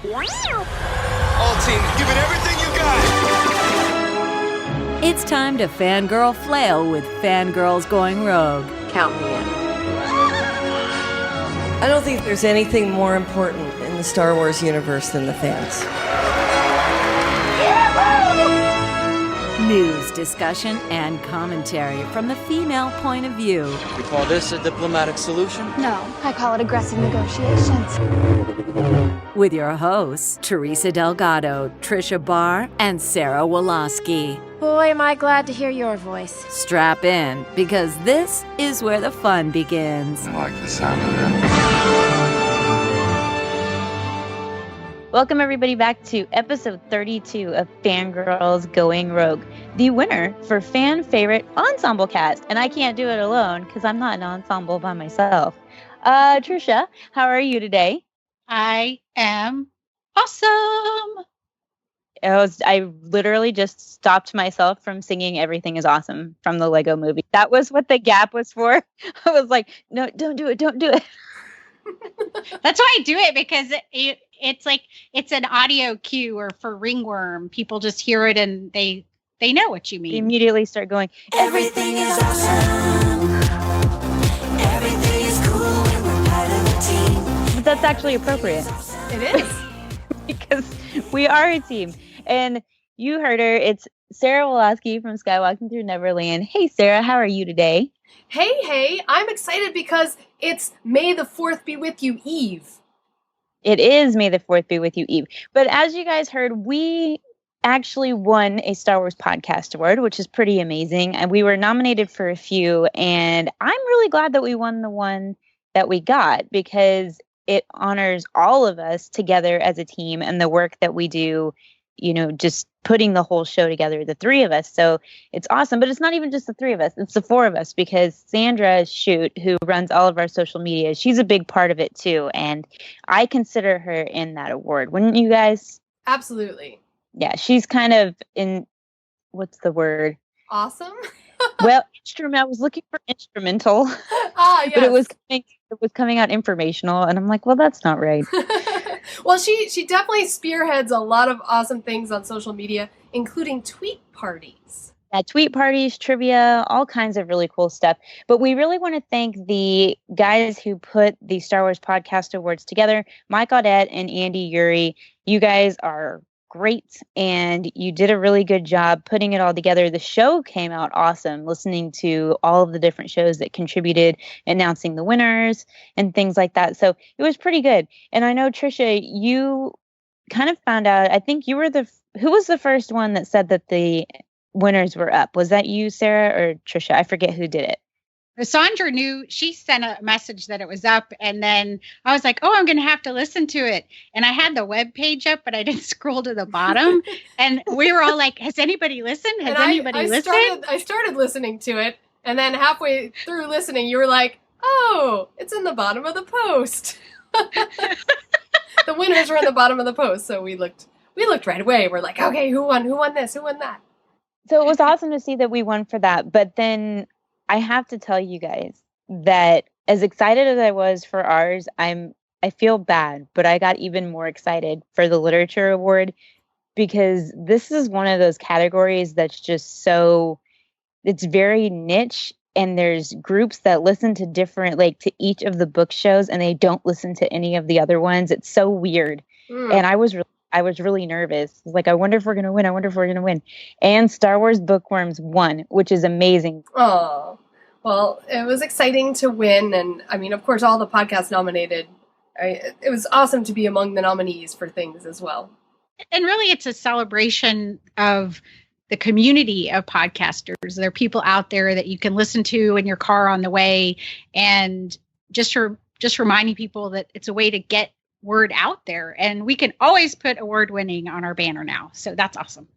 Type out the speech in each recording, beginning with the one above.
All teams, give it everything you got. It's time to fangirl flail with Fangirls Going Rogue. Count me in. I don't think there's anything more important in the Star Wars universe than the fans. News, discussion, and commentary from the female point of view. You call this a diplomatic solution? No, I call it aggressive negotiations. With your hosts, Teresa Delgado, Tricia Barr, and Sarah Woloski. Boy, am I glad to hear your voice. Strap in, because this is where the fun begins. I like the sound of that. Welcome everybody back to episode 32 of Fangirls Going Rogue, the winner for fan favorite ensemble cast. And I can't do it alone because I'm not an ensemble by myself. Tricia, how are you today? I am awesome. I literally just stopped myself from singing Everything is Awesome from the Lego movie. That was what the gap was for. I was like, no, don't do it. Don't do it. That's why I do it, because it's like it's an audio cue, or for ringworm, people just hear it and they know what you mean. They immediately start going, everything is awesome. Everything is cool when we're part of a team. But that's actually appropriate. It is. Because we are a team. And you heard her. It's Sarah Woloski from Skywalking Through Neverland. Hey, Sarah, how are you today? Hey, I'm excited because it's May the 4th be with you, Eve. It is May the 4th be with you, Eve. But as you guys heard, we actually won a Star Wars Podcast Award, which is pretty amazing. And we were nominated for a few. And I'm really glad that we won the one that we got, because it honors all of us together as a team and the work that we do, you know, just putting the whole show together, the three of us. So it's awesome. But it's not even just the three of us. It's the four of us, because Sandra Shute, who runs all of our social media, she's a big part of it too. And I consider her in that award. Wouldn't you guys? Absolutely. Yeah, she's kind of in, what's the word? Awesome. Well, I was looking for instrumental. Yes. But it was coming out informational, and I'm like, well, that's not right. Well, she definitely spearheads a lot of awesome things on social media, including tweet parties. Yeah, tweet parties, trivia, all kinds of really cool stuff. But we really want to thank the guys who put the Star Wars Podcast Awards together, Mike Audette and Andy Yuri. You guys are great, and you did a really good job putting it all together. The show came out awesome, listening to all of the different shows that contributed, announcing the winners and things like that. So it was pretty good. And I know, Tricia, you kind of found out, I think you were who was the first one that said that the winners were up? Was that you, Sarah, or Tricia? I forget who did it. Sandra knew. She sent a message that it was up, and then I was like, oh, I'm going to have to listen to it. And I had the web page up, but I didn't scroll to the bottom. And we were all like, has anybody listened? Has anybody listened? I started listening to it, and then halfway through listening, you were like, oh, it's in the bottom of the post. The winners were in the bottom of the post, so we looked right away. We're like, okay, who won this? Who won that? So it was awesome to see that we won for that. But then I have to tell you guys that as excited as I was for ours, I feel bad, but I got even more excited for the Literature Award, because this is one of those categories that's just it's very niche, and there's groups that listen to to each of the book shows, and they don't listen to any of the other ones. It's so weird. And I was really nervous. Like, I wonder if we're going to win. I wonder if we're going to win. And Star Wars Bookworms won, which is amazing. Oh, well, it was exciting to win. And I mean, of course, all the podcasts nominated. It was awesome to be among the nominees for things as well. And really, it's a celebration of the community of podcasters. There are people out there that you can listen to in your car on the way, and just reminding people that it's a way to get word out there, and we can always put award winning on our banner now. So that's awesome.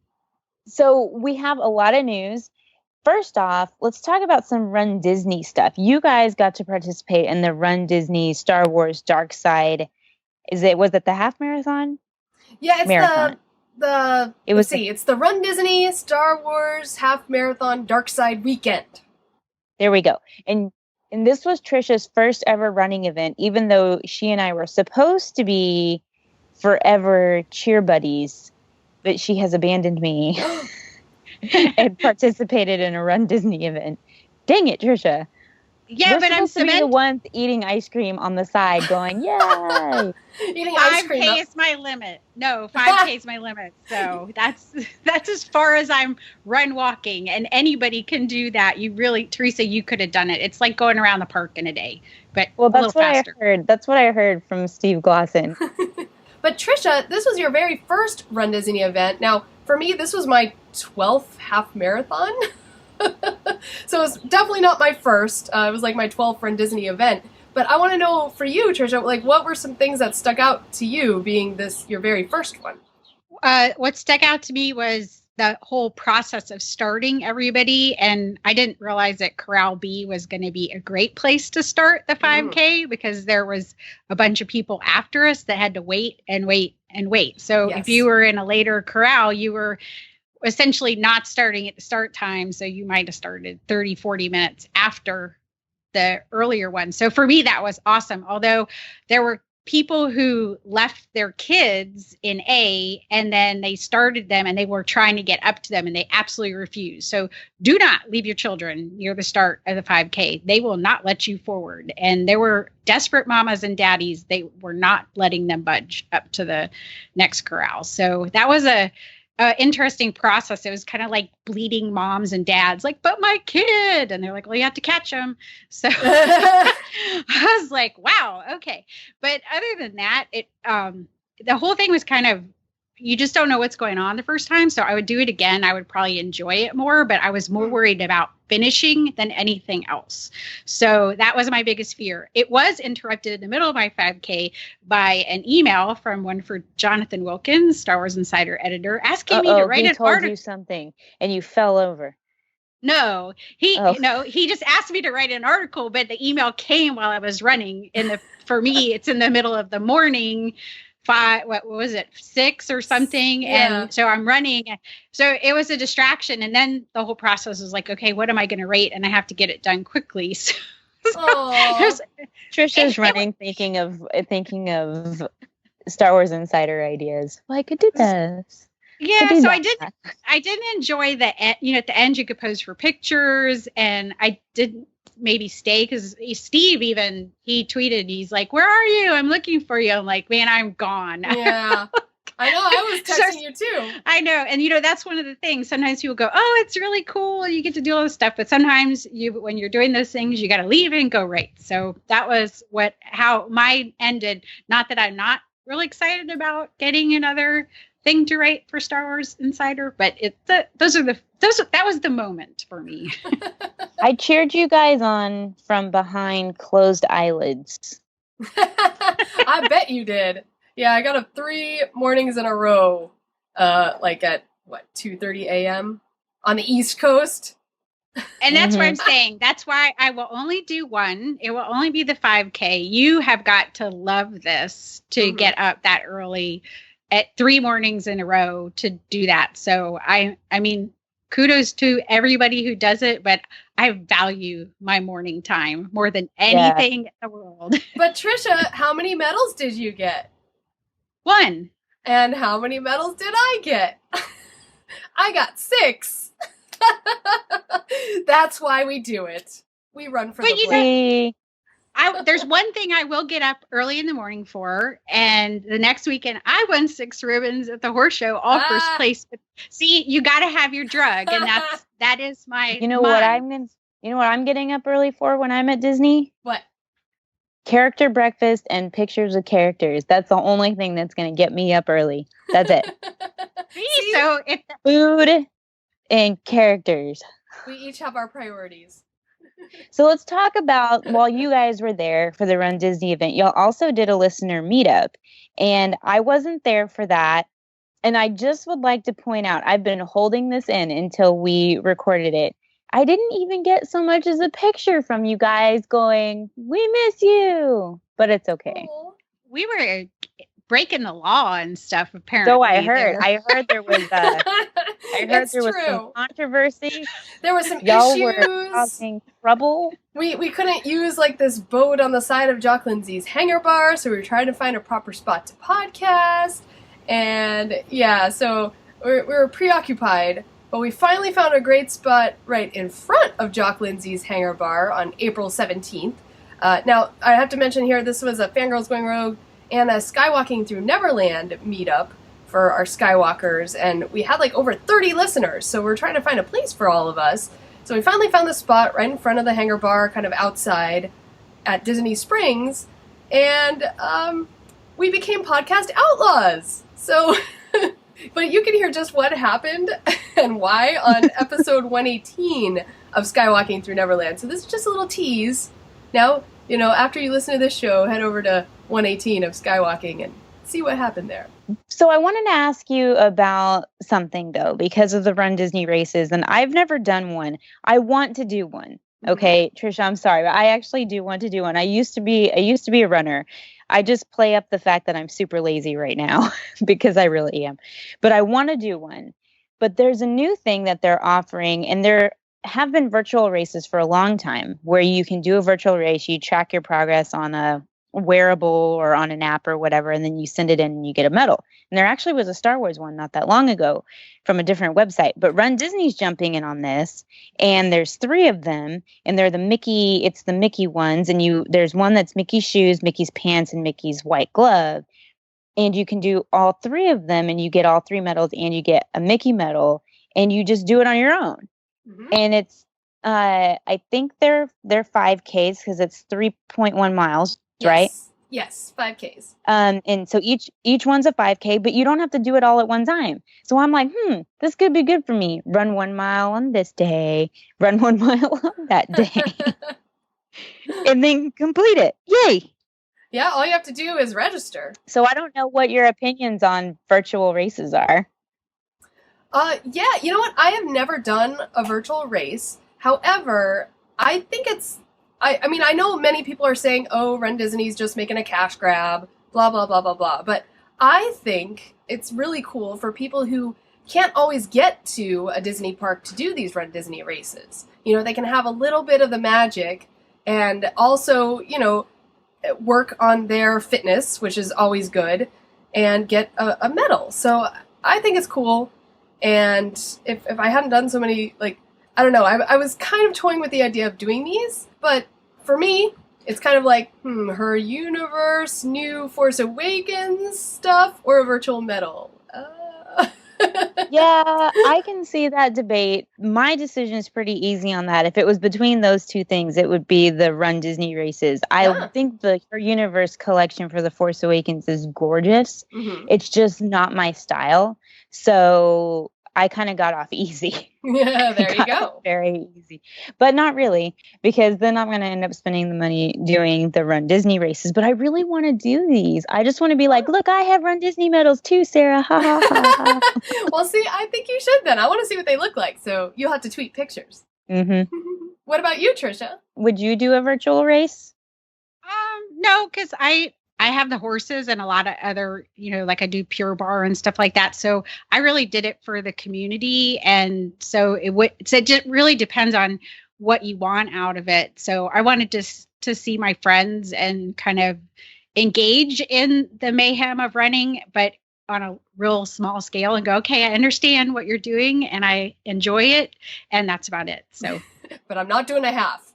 So we have a lot of news. First off, let's talk about some runDisney stuff. You guys got to participate in the runDisney Star Wars Dark Side. Was it the half marathon? Yeah, it's marathon. It's the runDisney Star Wars Half Marathon Dark Side Weekend. There we go. And this was Tricia's first ever running event, even though she and I were supposed to be forever cheer buddies, but she has abandoned me and participated in a Run Disney event. Dang it, Tricia. Yeah, We're but I'm supposed to be the ones eating ice cream on the side going, yay! Eating ice cream. 5K is my limit. No, 5K is my limit. So that's as far as I'm run walking, and anybody can do that. You really, Teresa, you could have done it. It's like going around the park in a day, but a little faster. I heard. That's what I heard from Steve Glosson. But Tricia, this was your very first Run Disney event. Now, for me, this was my 12th half marathon. So it's definitely not my first. It was like my 12th Run Disney event. But I want to know for you, Tricia, like what were some things that stuck out to you being this your very first one? What stuck out to me was the whole process of starting everybody. And I didn't realize that Corral B was going to be a great place to start the 5K because there was a bunch of people after us that had to wait and wait and wait. So if you were in a later corral, you were essentially not starting at the start time. So you might have started 30, 40 minutes after the earlier one. So for me, that was awesome. Although there were people who left their kids in A and then they started them and they were trying to get up to them and they absolutely refused. So do not leave your children near the start of the 5K. They will not let you forward. And there were desperate mamas and daddies. They were not letting them budge up to the next corral. So that was a interesting process. It was kind of like bleeding moms and dads, like, but my kid. And they're like, well, you have to catch them. So I was like, wow, okay. But other than that, it the whole thing was kind of, you just don't know what's going on the first time. So I would do it again. I would probably enjoy it more, but I was more worried about finishing than anything else. So that was my biggest fear. It was interrupted in the middle of my 5K by an email from one for Jonathan Wilkins, Star Wars Insider editor, asking me to write an article. He told you something and you fell over. No, he just asked me to write an article, but the email came while I was running. For me, it's in the middle of the morning. 6 or something. Yeah. And so I'm running. So it was a distraction. And then the whole process was like, okay, what am I going to rate? And I have to get it done quickly. So Trisha's running, thinking of Star Wars Insider ideas. Well, I could do this. Yeah, so I didn't enjoy the, at the end you could pose for pictures, and I didn't maybe stay because Steve he tweeted, he's like, where are you? I'm looking for you. I'm like, man, I'm gone. Yeah. I know, I was texting you too. I know. And that's one of the things. Sometimes people go, oh, it's really cool, you get to do all this stuff. But sometimes when you're doing those things, you got to leave and go right. So that was how mine ended. Not that I'm not really excited about getting another thing to write for Star Wars Insider, but that was the moment for me. I cheered you guys on from behind closed eyelids. I bet you did. Yeah, I got up 3 mornings in a row, like at 2:30 a.m. on the East Coast. And that's what I'm saying. That's why I will only do one. It will only be the 5K. You have got to love this to get up that early at 3 mornings in a row to do that. So I mean, kudos to everybody who does it, but I value my morning time more than anything in the world. But Tricia, how many medals did you get? 1. And how many medals did I get? I got 6. That's why we do it. We run for the flag. There's one thing I will get up early in the morning for, and the next weekend I won 6 ribbons at the horse show, all first place. But see, you got to have your drug, and that is my. You know what I'm getting up early for when I'm at Disney? What? Character breakfast and pictures of characters. That's the only thing that's going to get me up early. That's it. See, so if food and characters. We each have our priorities. So let's talk about, while you guys were there for the Run Disney event, y'all also did a listener meetup. And I wasn't there for that. And I just would like to point out, I've been holding this in until we recorded it. I didn't even get so much as a picture from you guys going, we miss you. But it's okay. We were breaking the law and stuff. Apparently, So I heard. I heard there was. It's there was true. some controversy. There was some Y'all issues. were causing trouble. We couldn't use like this boat on the side of Jock Lindsay's hangar bar, so we were trying to find a proper spot to podcast. And yeah, so we were preoccupied, but we finally found a great spot right in front of Jock Lindsay's hangar bar on April 17th. Now, I have to mention here, this was a Fangirls Going Rogue and a Skywalking Through Neverland meetup for our Skywalkers, and we had like over 30 listeners, so we're trying to find a place for all of us. So we finally found the spot right in front of the hangar bar, kind of outside at Disney Springs, and we became podcast outlaws. So, but you can hear just what happened and why on episode 118 of Skywalking Through Neverland. So this is just a little tease. Now, you know, after you listen to this show, head over to 118 of Skywalking and see what happened there. So I wanted to ask you about something, though, because of the Run Disney races, and I've never done one. I want to do one. Okay, Tricia, I'm sorry, but I actually do want to do one. I used to be a runner. I just play up the fact that I'm super lazy right now because I really am. But I want to do one. But there's a new thing that they're offering, and there have been virtual races for a long time where you can do a virtual race, you track your progress on a wearable or on an app or whatever, and then you send it in and you get a medal. And there actually was a Star Wars one not that long ago from a different website, but Run Disney's jumping in on this, and there's 3 of them, and they're the Mickey ones, and there's one that's Mickey's shoes, Mickey's pants, and Mickey's white glove, and you can do all 3 of them, and you get all 3 medals, and you get a Mickey medal, and you just do it on your own. And it's I think they're 5Ks because it's 3.1 miles. Yes. Right? Yes, 5Ks. And so each one's a 5K, but you don't have to do it all at one time. So I'm like, this could be good for me. Run 1 mile on this day, run 1 mile on that day, and then complete it. Yay! Yeah, all you have to do is register. So I don't know what your opinions on virtual races are. Yeah, you know what? I have never done a virtual race. However, I think I mean, I know many people are saying, oh, Run Disney's just making a cash grab, blah, blah, blah, blah, blah. But I think it's really cool for people who can't always get to a Disney park to do these Run Disney races. You know, they can have a little bit of the magic and also, you know, work on their fitness, which is always good, and get a medal. So I think it's cool. And if I hadn't done so many, like, I don't know, I was kind of toying with the idea of doing these, but for me, it's kind of like, her universe, new Force Awakens stuff, or a virtual medal. Yeah, I can see that debate. My decision is pretty easy on that. If it was between those 2 things, it would be the Run Disney races. I think the Her Universe collection for The Force Awakens is gorgeous. It's just not my style. So I kind of got off easy. Yeah, there you go. Very easy. But not really, because then I'm going to end up spending the money doing the Run Disney races. But I really want to do these. I just want to be like, look, I have Run Disney medals too, Sarah. Ha, ha, ha, ha. Well, see, I think you should then. I want to see what they look like. So you'll have to tweet pictures. What about you, Tricia? Would you do a virtual race? No, because I have the horses and a lot of other, you know, like I do Pure Bar and stuff like that. So I really did it for the community. And so it just really depends on what you want out of it. So I wanted to see my friends and kind of engage in the mayhem of running, but on a real small scale and go, okay, I understand what you're doing and I enjoy it. And that's about it. So, but I'm not doing a half.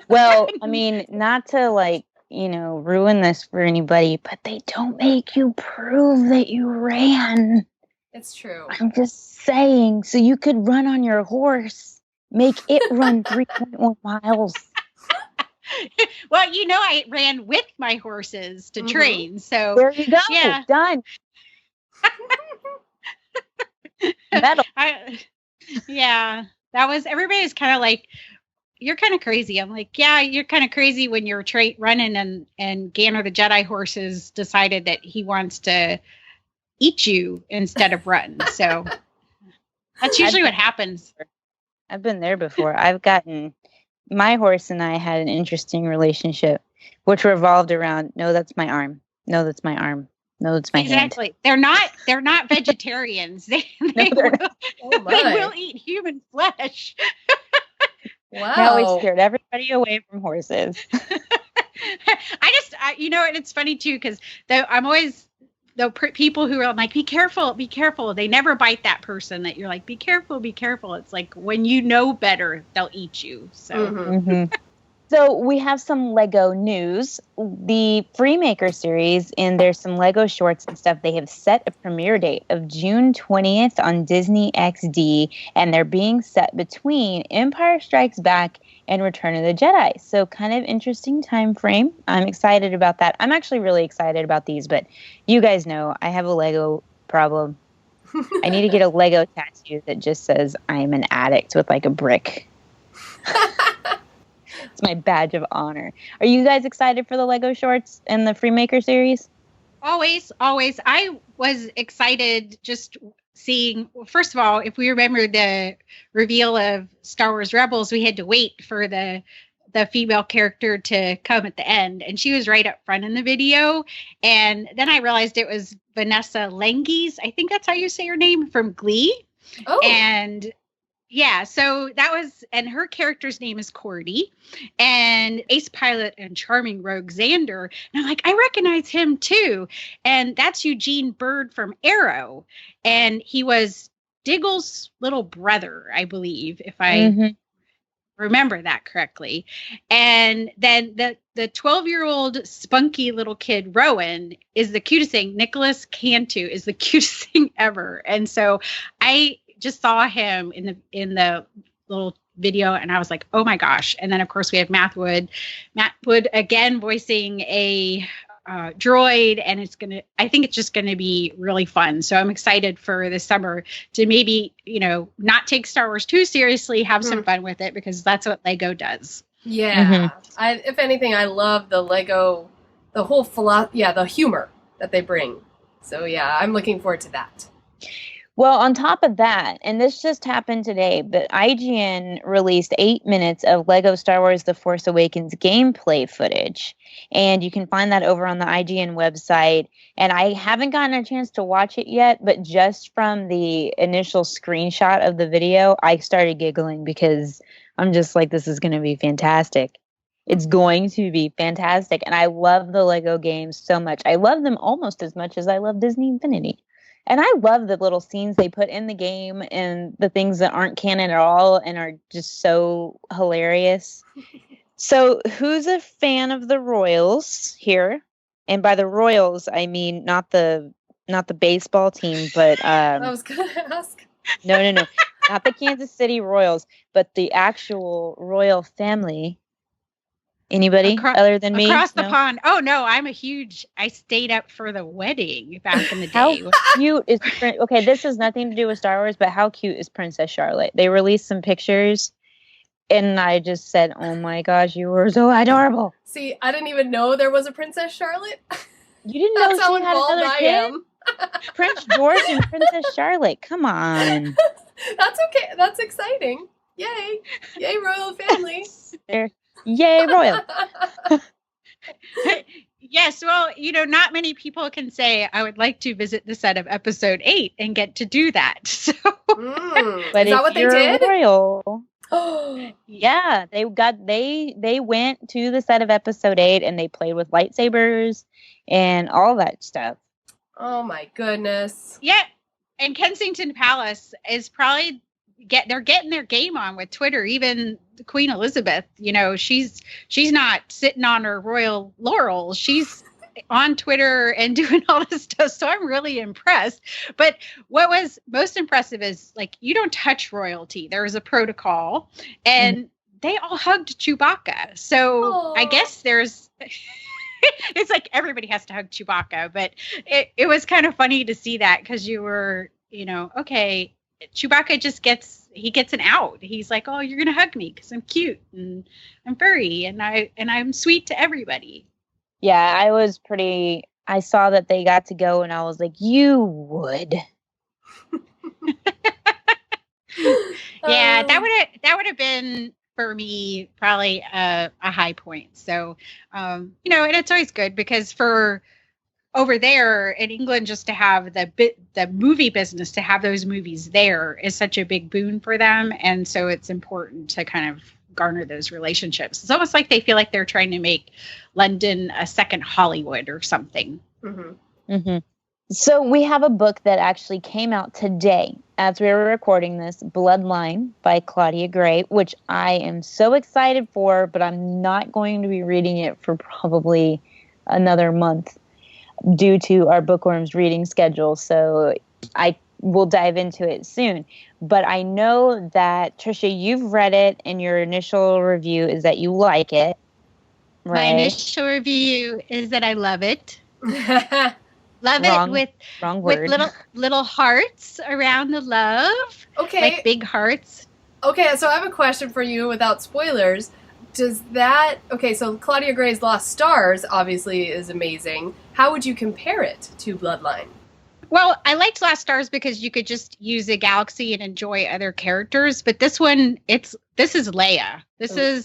Well, I mean, not to like, you know, ruin this for anybody, but they don't make you prove that you ran. It's true. I'm just saying, so you could run on your horse, make it run 3.1 miles. Well, you know, I ran with my horses to train. So there you go. Yeah. Done. Medal. Yeah, that was, everybody's kind of like, you're kind of crazy. I'm like, yeah, you're kind of crazy when you're running and Ganner the Jedi horses decided that he wants to eat you instead of run. So that's usually what happens. I've been there before. My horse and I had an interesting relationship, which revolved around, no, that's my arm. No, that's my arm. No, it's my hand. Exactly. They're not vegetarians. They they're will, Oh my. they will eat human flesh. Wow. Now we scared everybody away from horses. And it's funny too, because I'm always people who are like, be careful, be careful. They never bite that person that you're like, be careful, be careful. It's like when you know better, they'll eat you. So. Mm-hmm. So we have some Lego news. The Freemaker series, and there's some Lego shorts and stuff. They have set a premiere date of June 20th on Disney XD, and they're being set between Empire Strikes Back and Return of the Jedi. So kind of interesting time frame. I'm excited about that. I'm actually really excited about these, but you guys know I have a Lego problem. I need to get a Lego tattoo that just says I'm an addict with like a brick. It's my badge of honor. Are you guys excited for the Lego shorts and the Freemaker series? Always. I was excited just seeing, first of all, if we remember the reveal of Star Wars Rebels, we had to wait for the female character to come at the end, and she was right up front in the video. And then I realized it was Vanessa Lengies, I think that's how you say her name, from Glee. Oh. And yeah, so that was, and her character's name is Cordy, and ace pilot and charming rogue Xander. And I'm like, I recognize him too. And that's Eugene Bird from Arrow. And he was Diggle's little brother, I believe, if I remember that correctly. And then the 12-year-old spunky little kid, Rowan, is the cutest thing. Nicholas Cantu is the cutest thing ever. And so I just saw him in the little video, and I was like, oh my gosh. And then of course we have Matt Wood again voicing a droid, and I think it's just gonna be really fun. So I'm excited for this summer to maybe, not take Star Wars too seriously, have some fun with it, because that's what Lego does. Yeah. If anything, I love the Lego, the whole the humor that they bring. So yeah, I'm looking forward to that. Well, on top of that, and this just happened today, but IGN released 8 minutes of Lego Star Wars The Force Awakens gameplay footage. And you can find that over on the IGN website. And I haven't gotten a chance to watch it yet, but just from the initial screenshot of the video, I started giggling because I'm just like, this is going to be fantastic. It's going to be fantastic. And I love the Lego games so much. I love them almost as much as I love Disney Infinity. And I love the little scenes they put in the game and the things that aren't canon at all and are just so hilarious. So who's a fan of the Royals here? And by the Royals, I mean not the baseball team, but I was going to ask. No. Not the Kansas City Royals, but the actual royal family. Anybody other than me? Across the pond. Oh, no, I stayed up for the wedding back in the day. How cute is, okay, this has nothing to do with Star Wars, but how cute is Princess Charlotte? They released some pictures, and I just said, oh my gosh, you were so adorable. See, I didn't even know there was a Princess Charlotte. You didn't know That's how she had involved another I kid? am. Prince George and Princess Charlotte, come on. That's okay. That's exciting. Yay. Yay, royal family. Yay, royal. Yes, well, not many people can say, I would like to visit the set of episode 8 and get to do that. So, But is that what they did? Royal, yeah, they went to the set of episode 8 and they played with lightsabers and all that stuff. Oh my goodness. Yeah, and Kensington Palace is probably they're getting their game on with Twitter. Even Queen Elizabeth, she's not sitting on her royal laurels. She's on Twitter and doing all this stuff. So I'm really impressed. But what was most impressive is, like, you don't touch royalty. There was a protocol, and they all hugged Chewbacca. So I guess there's it's like everybody has to hug Chewbacca, but it was kind of funny to see that, because you were, okay, Chewbacca just gets an out. He's like, oh, you're going to hug me because I'm cute and I'm furry and I'm sweet to everybody. Yeah, I saw that they got to go and I was like, you would. Yeah, that would have been for me probably a high point. So, and it's always good because for over there in England, just to have the movie business, to have those movies there is such a big boon for them. And so it's important to kind of garner those relationships. It's almost like they feel like they're trying to make London a second Hollywood or something. Mm-hmm. Mm-hmm. So we have a book that actually came out today as we were recording this, Bloodline by Claudia Gray, which I am so excited for, but I'm not going to be reading it for probably another month due to our Bookworms reading schedule. So I will dive into it soon. But I know that, Tricia, you've read it, and your initial review is that you like it, right? My initial review is that I love it. Love Wrong it with little hearts around the love. Okay. Like big hearts. Okay, so I have a question for you without spoilers. So Claudia Gray's Lost Stars obviously is amazing. How would you compare it to Bloodline? Well, I liked Lost Stars because you could just use a galaxy and enjoy other characters. But this one, this is Leia. So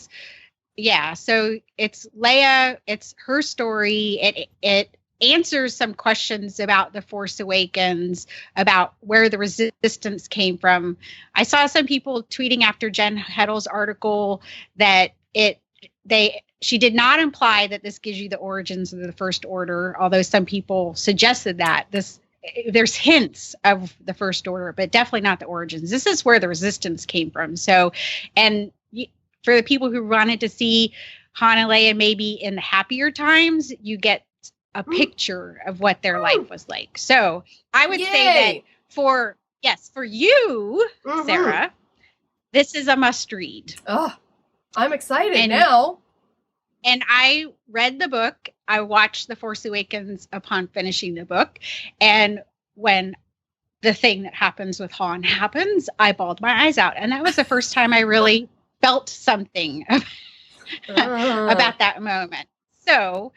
it's Leia. It's her story. It answers some questions about The Force Awakens, about where the resistance came from. I saw some people tweeting after Jen Heddle's article that she did not imply that this gives you the origins of the First Order, although some people suggested that. There's hints of the First Order, but definitely not the origins. This is where the resistance came from. So, and for the people who wanted to see Han and Leia maybe in the happier times, you get a picture of what their life was like. So I would say that for you, Sarah, this is a must read. Oh, I'm excited now. And I read the book. I watched The Force Awakens upon finishing the book. And when the thing that happens with Han happens, I bawled my eyes out. And that was the first time I really felt something about that moment. So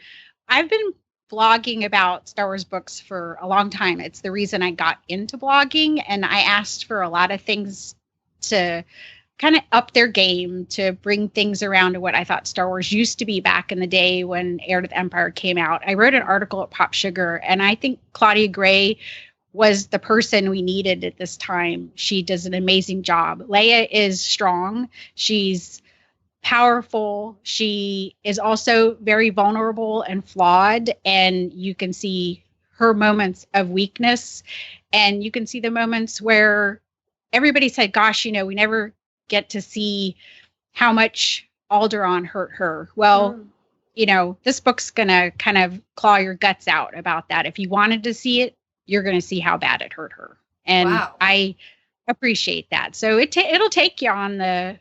I've been blogging about Star Wars books for a long time. It's the reason I got into blogging. And I asked for a lot of things to kind of up their game, to bring things around to what I thought Star Wars used to be back in the day when Heir to the Empire came out. I wrote an article at Pop Sugar, and I think Claudia Gray was the person we needed at this time. She does an amazing job. Leia is strong. She's powerful. She is also very vulnerable and flawed, and you can see her moments of weakness, and you can see the moments where everybody said, gosh, we never get to see how much Alderaan hurt her. Well, this book's going to kind of claw your guts out about that. If you wanted to see it, you're going to see how bad it hurt her. And I appreciate that. So it'll take you on the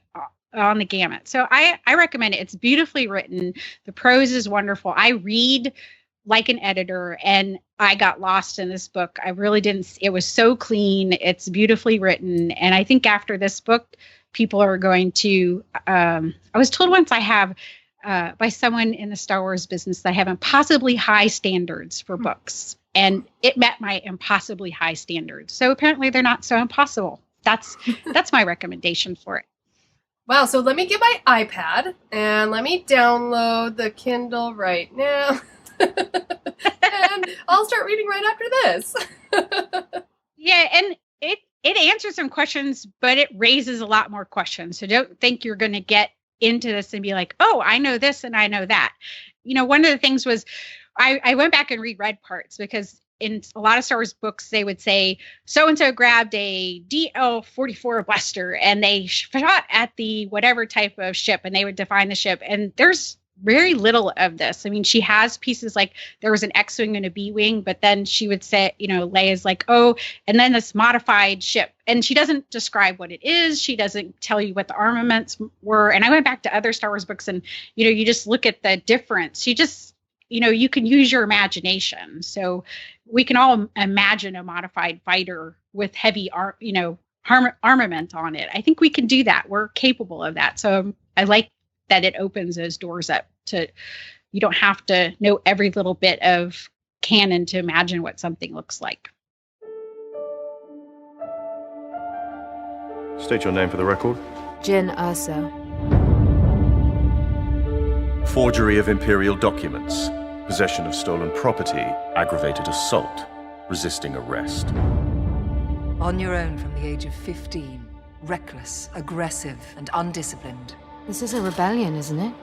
gamut. So I recommend it. It's beautifully written. The prose is wonderful. I read like an editor, and I got lost in this book. I really didn't. It was so clean. It's beautifully written. And I think after this book, people are going to, I was told once by someone in the Star Wars business that I have impossibly high standards for books. And it met my impossibly high standards. So apparently they're not so impossible. That's my recommendation for it. Wow, so let me get my iPad and let me download the Kindle right now. And I'll start reading right after this. Yeah, and it answers some questions, but it raises a lot more questions. So don't think you're going to get into this and be like, oh, I know this and I know that. One of the things was I went back and reread parts, because in a lot of Star Wars books, they would say, so-and-so grabbed a DL-44 blaster and they shot at the whatever type of ship, and they would define the ship. And there's very little of this. I mean, she has pieces like there was an X-Wing and a B-Wing, but then she would say, Leia's like, oh, and then this modified ship. And she doesn't describe what it is. She doesn't tell you what the armaments were. And I went back to other Star Wars books, and, you just look at the difference. You just, you can use your imagination. So we can all imagine a modified fighter with heavy, armament on it. I think we can do that. We're capable of that. So I like that it opens those doors up to, you don't have to know every little bit of canon to imagine what something looks like. State your name for the record. Jyn Erso. Forgery of Imperial documents. possession of stolen property, aggravated assault, resisting arrest. On your own from the age of 15. Reckless, aggressive, and undisciplined. This is a rebellion, isn't it?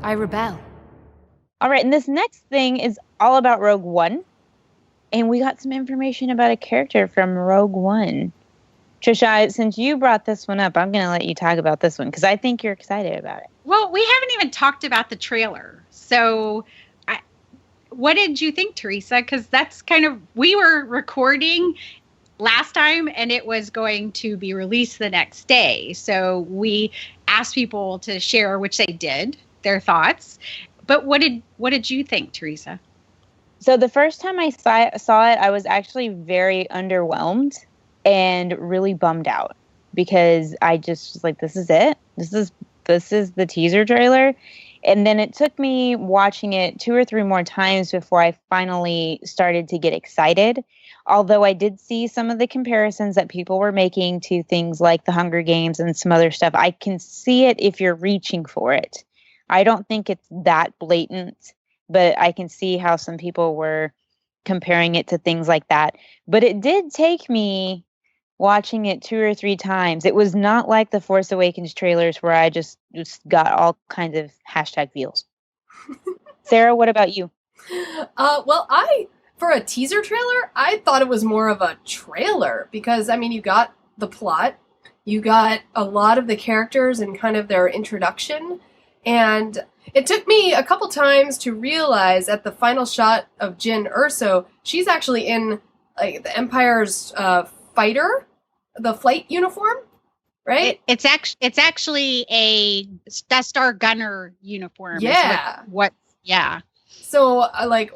I rebel. All right, and this next thing is all about Rogue One. And we got some information about a character from Rogue One. Tricia, since you brought this one up, I'm going to let you talk about this one because I think you're excited about it. Well, we haven't even talked about the trailer. So what did you think, Teresa? Because that's we were recording last time and it was going to be released the next day. So we asked people to share, which they did, their thoughts. But what did you think, Teresa? So the first time I saw it, I was actually very underwhelmed and really bummed out because I just was like, this is it. This is the teaser trailer. And then it took me watching it 2 or 3 more times before I finally started to get excited. Although I did see some of the comparisons that people were making to things like The Hunger Games and some other stuff. I can see it if you're reaching for it. I don't think it's that blatant, but I can see how some people were comparing it to things like that. But it did take me watching it 2 or 3 times. It was not like the Force Awakens trailers where I just got all kinds of hashtag feels. Sarah, what about you? Well, for a teaser trailer, I thought it was more of a trailer because, I mean, you got the plot, you got a lot of the characters and kind of their introduction, and it took me a couple times to realize at the final shot of Jyn Erso, she's actually in like the Empire's fighter, the flight uniform, right? It's actually a Death Star gunner uniform. Yeah. Yeah. So,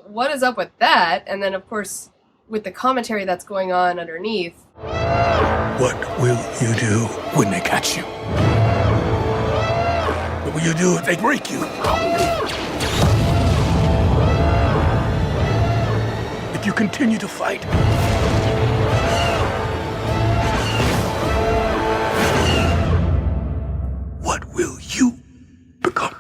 what is up with that? And then, of course, with the commentary that's going on underneath. What will you do when they catch you? What will you do if they break you? If you continue to fight? What will you become?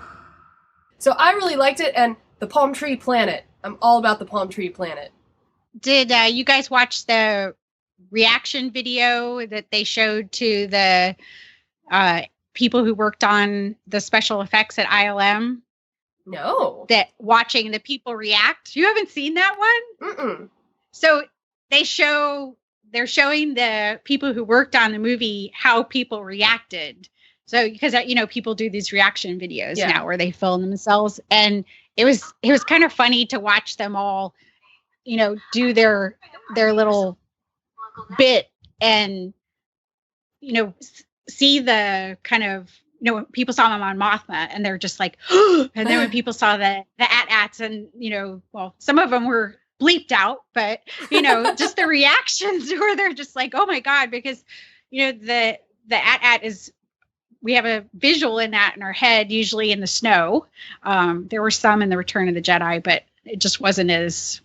So I really liked it, and the Palm Tree Planet. I'm all about the Palm Tree Planet. Did you guys watch the reaction video that they showed to the people who worked on the special effects at ILM? No. That watching the people react. You haven't seen that one? Mm-mm. So they're showing the people who worked on the movie how people reacted. So because people do these reaction videos now where they film themselves, and it was kind of funny to watch them all, do their little bit and see the kind of when people saw them on Mothma and they're just like, and then when people saw the AT-ATs and well, some of them were bleeped out, but just the reactions where they're just like, oh my god, because the AT-AT is. We have a visual in that in our head, usually in the snow. There were some in the Return of the Jedi, but it just wasn't as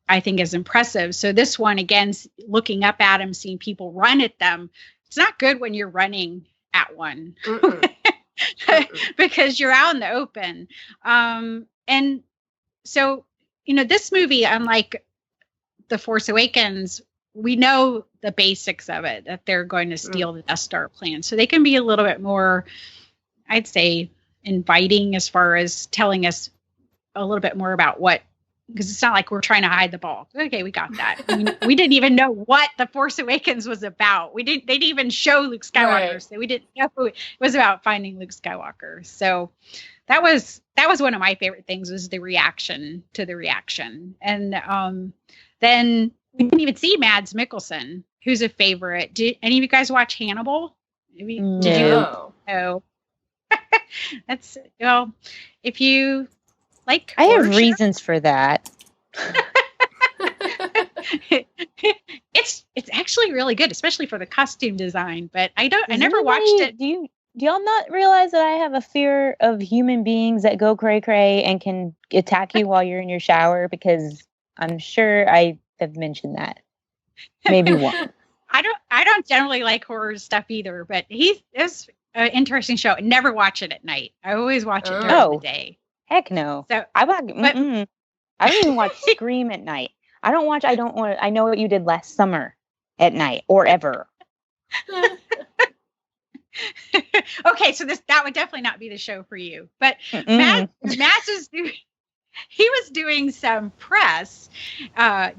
impressive. So this one, again, looking up at them, seeing people run at them, it's not good when you're running at one because you're out in the open. And so, this movie, unlike The Force Awakens, we know the basics of it, that they're going to steal the Death Star plan. So they can be a little bit more, I'd say, inviting as far as telling us a little bit more about because it's not like we're trying to hide the ball. Okay, we got that. We didn't even know what The Force Awakens was about. They didn't even show Luke Skywalker. Right. So we didn't know it was about finding Luke Skywalker. So that was one of my favorite things, was the reaction to the reaction. And then we didn't even see Mads Mikkelsen, who's a favorite. Did any of you guys watch Hannibal? Did you? No. That's, if you like I have reasons for that. It's actually really good, especially for the costume design, but I never watched it. Do y'all not realize that I have a fear of human beings that go cray cray and can attack you while you're in your shower? Because I'm sure I have mentioned that maybe once. I don't generally like horror stuff either, but an interesting show. I never watch it at night. I always watch it during the day. Heck no. So I don't even watch Scream at night. I Know What You Did Last Summer at night or ever. Okay, so that would definitely not be the show for you. But Matt was doing some press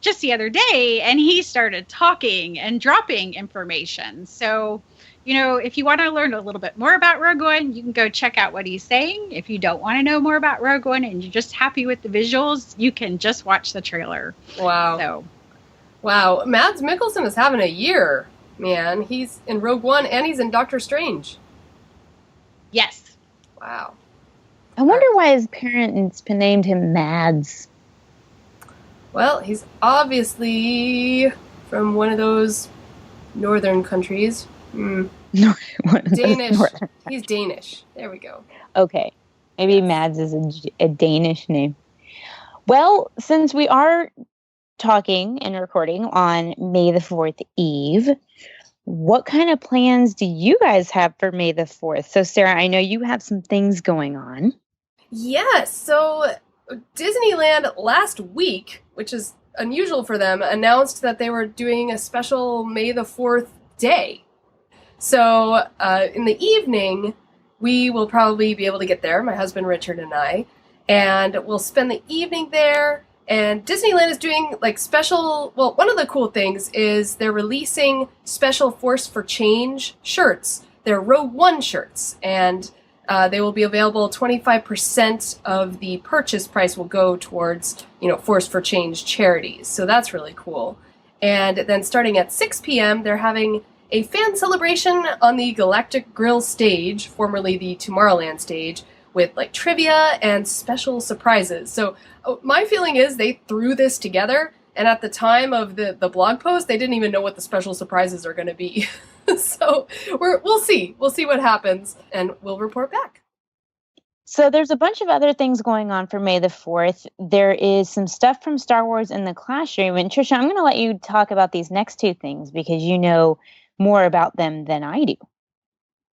just the other day, and he started talking and dropping information. So, if you want to learn a little bit more about Rogue One, you can go check out what he's saying. If you don't want to know more about Rogue One and you're just happy with the visuals, you can just watch the trailer. Wow. Wow. Mads Mikkelsen is having a year, man. He's in Rogue One and he's in Doctor Strange. Yes. Wow. I wonder why his parents named him Mads. Well, he's obviously from one of those northern countries. Danish. He's Danish. There we go. Okay. Maybe Mads is a Danish name. Well, since we are talking and recording on May the 4th Eve, what kind of plans do you guys have for May the 4th? So, Sarah, I know you have some things going on. Yes. So, Disneyland last week, which is unusual for them, announced that they were doing a special May the 4th day. So, in the evening, we will probably be able to get there, my husband Richard and I, and we'll spend the evening there. And Disneyland is doing special, one of the cool things is they're releasing special Force for Change shirts. They're Rogue One shirts, and they will be available. 25% of the purchase price will go towards, Force for Change charities. So that's really cool. And then starting at 6 p.m., they're having a fan celebration on the Galactic Grill stage, formerly the Tomorrowland stage, with trivia and special surprises. So my feeling is they threw this together, and at the time of the blog post, they didn't even know what the special surprises are going to be. So we'll see. We'll see what happens, and we'll report back. So there's a bunch of other things going on for May the 4th. There is some stuff from Star Wars in the classroom. And Tricia, I'm going to let you talk about these next two things because you know more about them than I do.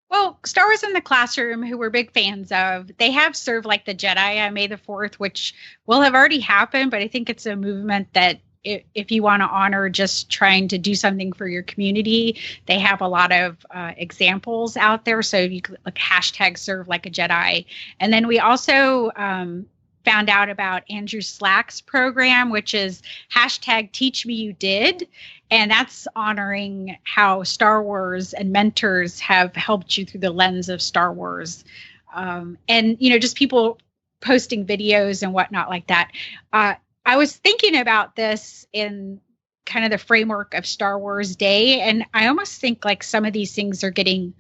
Well, Star Wars in the Classroom, who we're big fans of, they have served like the Jedi on May the 4th, which will have already happened. But I think it's a movement that if you want to honor just trying to do something for your community, they have a lot of examples out there. So you could hashtag serve like a Jedi. And then we also found out about Andrew Slack's program, which is hashtag Teach Me You Did. And that's honoring how Star Wars and mentors have helped you through the lens of Star Wars. And, just people posting videos and whatnot like that. I was thinking about this in kind of the framework of Star Wars Day. And I almost think some of these things are going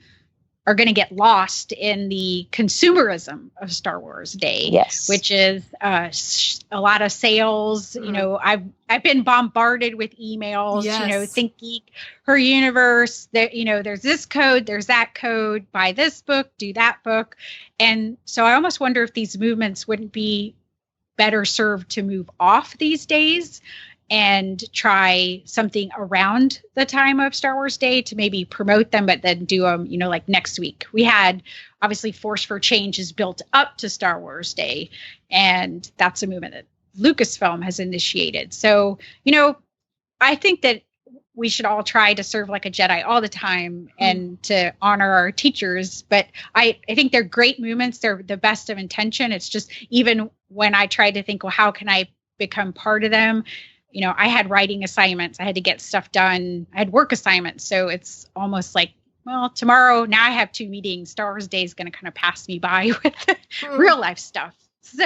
to get lost in the consumerism of Star Wars Day. Yes. Which is a lot of sales. I've been bombarded with emails, Yes. Think Geek, Her Universe, that, there's this code, there's that code, buy this book, do that book. And so I almost wonder if these movements wouldn't be better served to move off these days and try something around the time of Star Wars Day to maybe promote them, but then do them, next week. We had, obviously, Force for Change is built up to Star Wars Day, and that's a movement that Lucasfilm has initiated. So, I think that we should all try to serve like a Jedi all the time and to honor our teachers. But I think they're great movements. They're the best of intention. It's just even when I try to think, well, how can I become part of them? I had writing assignments. I had to get stuff done. I had work assignments. So it's almost like, well, tomorrow, now I have 2 meetings. Star Wars Day is going to kind of pass me by with real life stuff. So,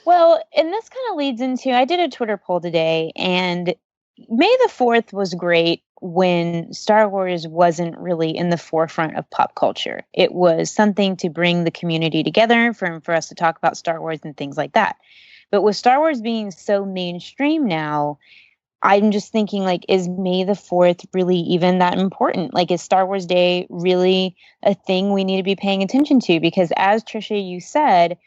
well, and this kind of leads into, I did a Twitter poll today, and May the 4th was great when Star Wars wasn't really in the forefront of pop culture. It was something to bring the community together for us to talk about Star Wars and things like that. But with Star Wars being so mainstream now, I'm just thinking, is May the 4th really even that important? Is Star Wars Day really a thing we need to be paying attention to? Because as Tricia, you said,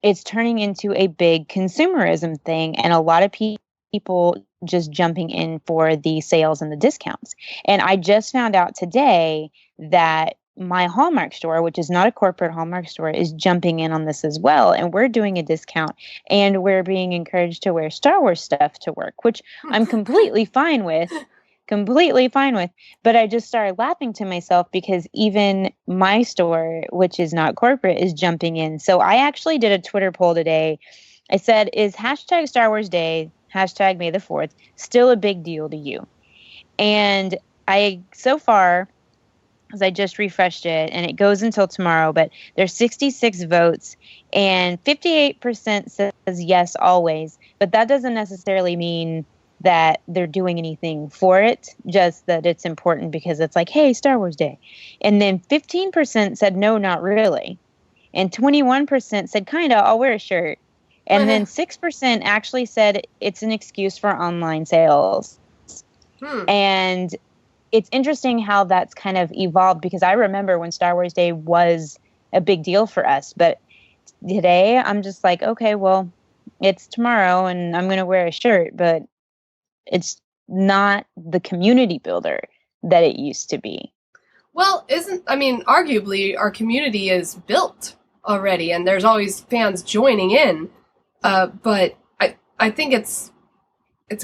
it's turning into a big consumerism thing, and a lot of people just jumping in for the sales and the discounts. And I just found out today that my Hallmark store, which is not a corporate Hallmark store, is jumping in on this as well. And we're doing a discount and we're being encouraged to wear Star Wars stuff to work, which I'm completely fine with. But I just started laughing to myself because even my store, which is not corporate, is jumping in. So I actually did a Twitter poll today. I said, is hashtag Star Wars Day, hashtag May the 4th, still a big deal to you? And so far, as I just refreshed it, and it goes until tomorrow, but there's 66 votes, and 58% says yes always. But that doesn't necessarily mean that they're doing anything for it, just that it's important because it's like, hey, Star Wars Day. And then 15% said no, not really. And 21% said kind of, I'll wear a shirt. And then 6% actually said it's an excuse for online sales. And it's interesting how that's kind of evolved, because I remember when Star Wars Day was a big deal for us. But today I'm just like, okay, well, it's tomorrow and I'm going to wear a shirt, but it's not the community builder that it used to be. Well, arguably our community is built already and there's always fans joining in. But I think it's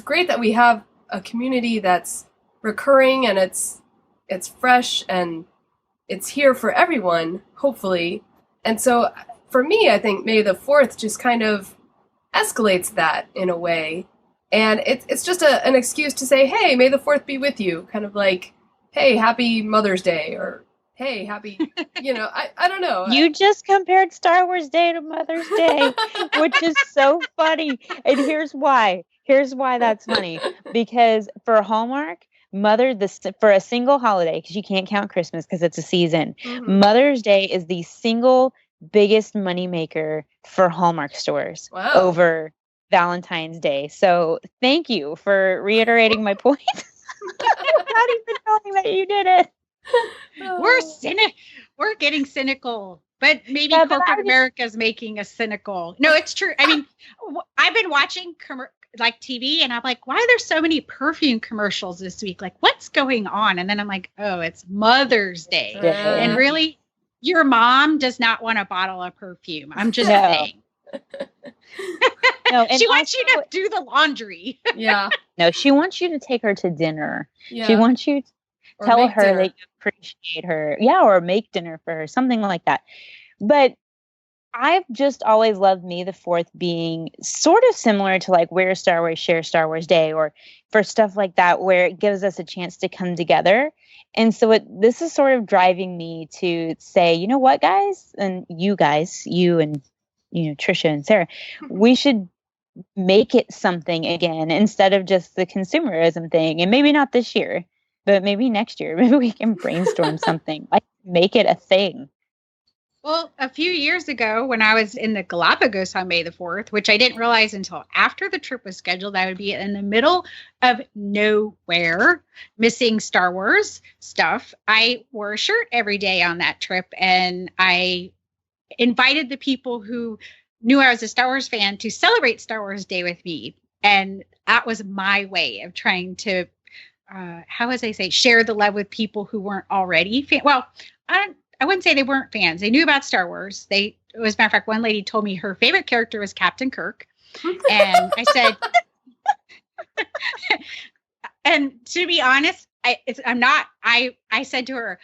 great that we have a community that's recurring and it's fresh and it's here for everyone, hopefully. And so for me, I think May the 4th just kind of escalates that in a way. And it's just an excuse to say, hey, May the 4th be with you. Kind of like, hey, happy Mother's Day, or hey, happy, I don't know. You just compared Star Wars Day to Mother's Day, which is so funny. And here's why. Here's why that's funny. Because for Hallmark, for a single holiday, because you can't count Christmas because it's a season, Mother's Day is the single biggest moneymaker for Hallmark stores over Valentine's Day. So thank you for reiterating my point. Not even knowing that you did it. We're getting cynical, but maybe corporate America's making us cynical. No, it's true. I mean, I've been watching TV, and I'm like, why are there so many perfume commercials this week? Like, what's going on? And then I'm like, oh, it's Mother's Day. And really, your mom does not want a bottle of perfume. I'm just saying. No, she wants you to do the laundry. Yeah. No, she wants you to take her to dinner. Yeah. She wants you to tell her that you appreciate her. Yeah, or make dinner for her, something like that. But I've just always loved May the 4th being sort of similar to like Wear Star Wars, Share Star Wars Day, or for stuff like that, where it gives us a chance to come together. And so this is sort of driving me to say, you know what, guys, and you and Tricia and Sarah, we should make it something again instead of just the consumerism thing. And maybe not this year, but maybe next year. Maybe we can brainstorm something, like make it a thing. Well, a few years ago when I was in the Galapagos on May the 4th, which I didn't realize until after the trip was scheduled, I would be in the middle of nowhere missing Star Wars stuff. I wore a shirt every day on that trip, and I invited the people who knew I was a Star Wars fan to celebrate Star Wars Day with me. And that was my way of trying to, share the love with people who weren't already Well, I wouldn't say they weren't fans. They knew about Star Wars. As a matter of fact, one lady told me her favorite character was Captain Kirk. And I said, and to be honest, I said to her,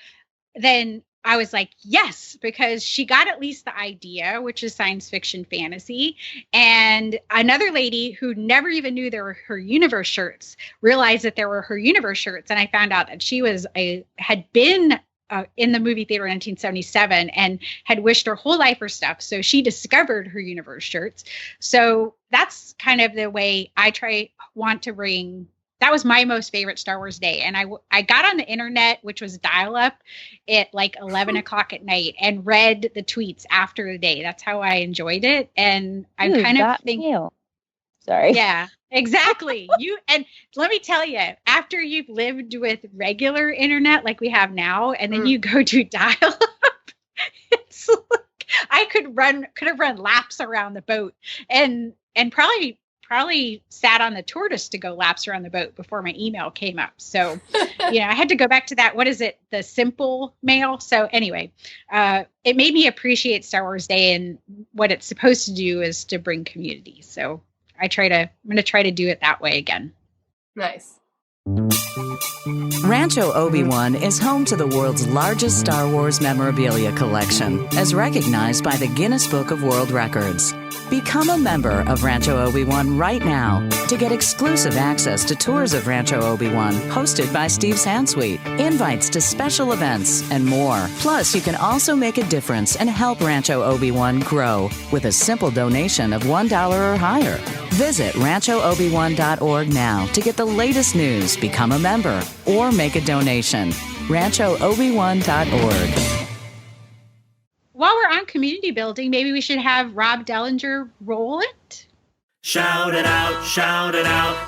then I was like, yes, because she got at least the idea, which is science fiction fantasy. And another lady who never even knew there were her universe shirts realized that there were her universe shirts. And I found out that she had been in the movie theater in 1977 and had wished her whole life for stuff. So she discovered her universe shirts. So that's kind of the way I want to bring. That was my most favorite Star Wars Day. And I got on the internet, which was dial up at like 11 o'clock at night, and read the tweets after the day. That's how I enjoyed it. And I kind of think, sorry. Yeah, exactly. And let me tell you, after you've lived with regular internet like we have now, and then you go to dial up, it's like I could have run laps around the boat and probably probably sat on the tortoise to go laps around the boat before my email came up. So, I had to go back to that. What is it? The simple mail. So anyway, it made me appreciate Star Wars Day, and what it's supposed to do is to bring community. So I'm going to try to do it that way again. Nice. Rancho Obi-Wan is home to the world's largest Star Wars memorabilia collection, as recognized by the Guinness Book of World Records. Become a member of Rancho Obi-Wan right now to get exclusive access to tours of Rancho Obi-Wan hosted by Steve Sansweet, invites to special events, and more. Plus, you can also make a difference and help Rancho Obi-Wan grow with a simple donation of $1 or higher. Visit ranchoobi-wan.org now to get the latest news, become a member, or make a donation. ranchoobi-wan.org. While we're on community building, maybe we should have Rob Dellinger roll it. Shout it out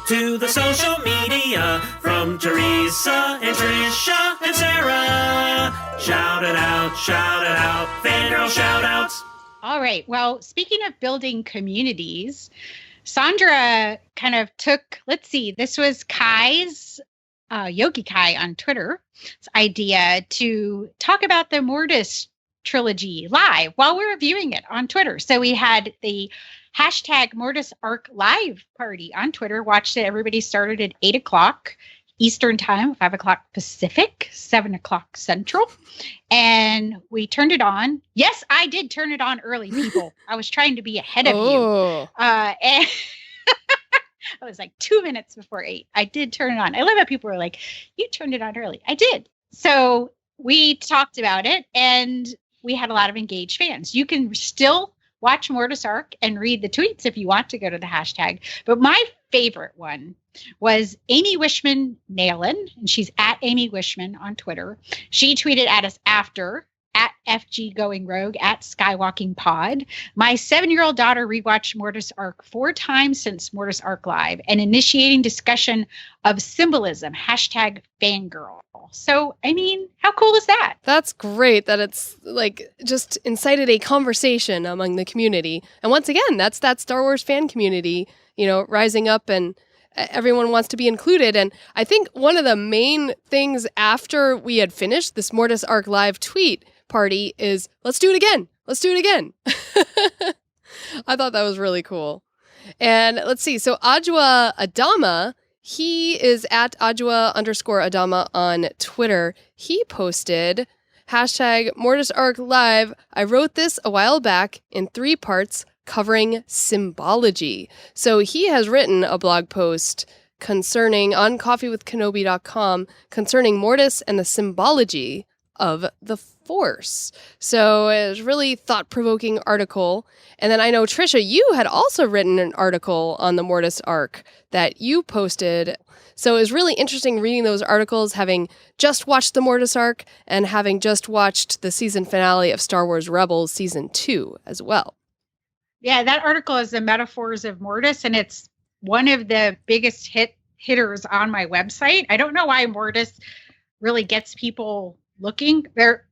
to the social media from Teresa and Tricia and Sarah. Shout it out, fangirl shout outs. All right. Well, speaking of building communities, Sandra kind of took, this was Kai's, Yogi Kai on Twitter's idea to talk about the Mortis trilogy live while we were viewing it on Twitter. So we had the hashtag Mortis Arc live party on Twitter. Watched it. Everybody started at 8:00 Eastern time, 5:00 Pacific, 7:00 Central. And we turned it on. Yes, I did turn it on early, people. I was trying to be ahead of you. And I was like 2 minutes before 8. I did turn it on. I love how people were like, you turned it on early. I did. So we talked about it, and we had a lot of engaged fans. You can still watch Mortis Arc and read the tweets if you want to go to the hashtag. But my favorite one was Amy Wishman Nailen, and she's at Amy Wishman on Twitter. She tweeted at us after, at FG Going Rogue, at Skywalking Pod. My 7-year-old daughter rewatched Mortis Arc 4 times since Mortis Arc Live and initiating discussion of symbolism, hashtag fangirl. So, I mean, how cool is that? That's great that it's just incited a conversation among the community. And once again, that's that Star Wars fan community, rising up, and everyone wants to be included. And I think one of the main things after we had finished this Mortis Arc Live tweet party is, let's do it again. Let's do it again. I thought that was really cool. And let's see. So Ajwa Adama, he is at Ajwa_Adama on Twitter. He posted hashtag Mortis Arc Live. I wrote this a while back in 3 parts covering symbology. So he has written a blog post concerning on coffeewithkenobi.com concerning Mortis and the symbology of the Force. So it was a really thought-provoking article. And then I know, Tricia, you had also written an article on the Mortis Arc that you posted. So it was really interesting reading those articles, having just watched the Mortis Arc and having just watched the season finale of Star Wars Rebels Season 2 as well. Yeah, that article is the metaphors of Mortis, and it's one of the biggest hitters on my website. I don't know why Mortis really gets people looking. They're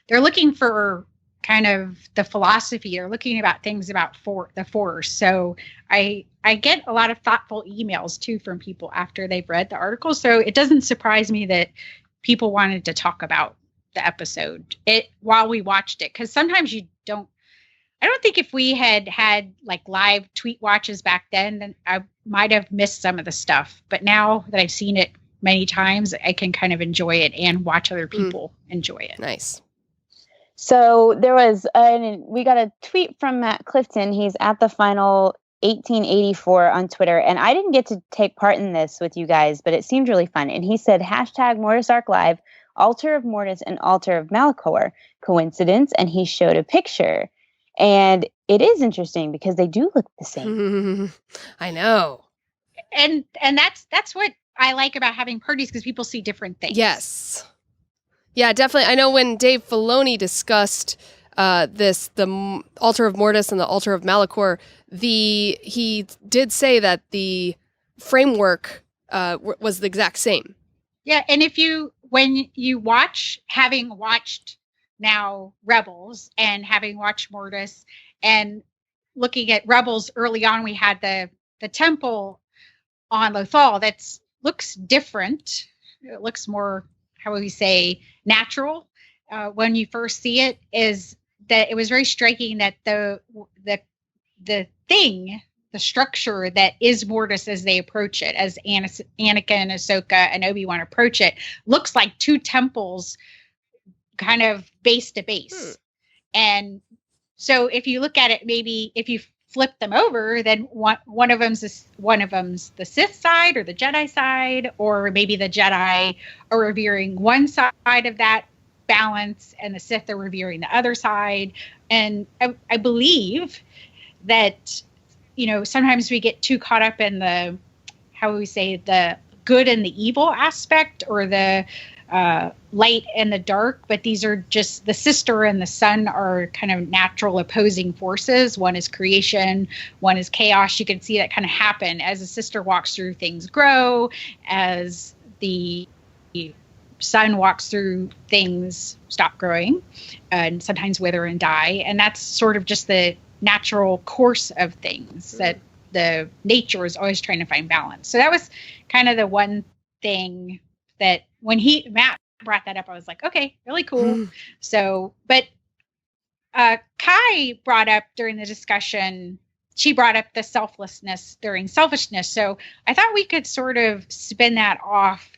looking for kind of the philosophy. They're looking about things about the Force. So I get a lot of thoughtful emails too from people after they've read the article. So it doesn't surprise me that people wanted to talk about the episode while we watched it, because sometimes you don't. I don't think if we had live tweet watches back then I might have missed some of the stuff. But now that I've seen it many times, I can kind of enjoy it and watch other people enjoy it. Nice. So we got a tweet from Matt Clifton. He's at the final 1884 on Twitter. And I didn't get to take part in this with you guys, but it seemed really fun. And he said, hashtag Mortis Arc Live, altar of Mortis and altar of Malachor. Coincidence? And he showed a picture. And it is interesting because they do look the same. I know. And that's what I like about having parties, because people see different things. Yes. Yeah, definitely. I know when Dave Filoni discussed the altar of Mortis and the altar of Malachor, he did say that the framework was the exact same. Yeah, and when you watch, having watched now Rebels and having watched Mortis and looking at Rebels early on, we had the the temple on Lothal that looks different. It looks more, how would we say, natural when you first see it. Is that it was very striking that the thing, the structure that is Mortis as they approach it, as Anakin and Ahsoka and Obi-Wan approach it, looks like two temples kind of base to base. And so if you look at it, maybe if you flip them over, then one of them's the Sith side or the Jedi side, or maybe the Jedi are revering one side of that balance and the Sith are revering the other side. And I believe that, you know, sometimes we get too caught up in the, how would we say, the good and the evil aspect, or the light and the dark, but these are just, the sister and the son are kind of natural opposing forces. One is creation, one is chaos. You can see that kind of happen as the sister walks through, things grow, as the son walks through, things stop growing and sometimes wither and die. And that's sort of just the natural course of things, that the nature is always trying to find balance. So that was kind of the one thing that when Matt brought that up, I was like, okay, really cool. So, but Kai brought up during the discussion, she brought up the selflessness during selfishness. So I thought we could sort of spin that off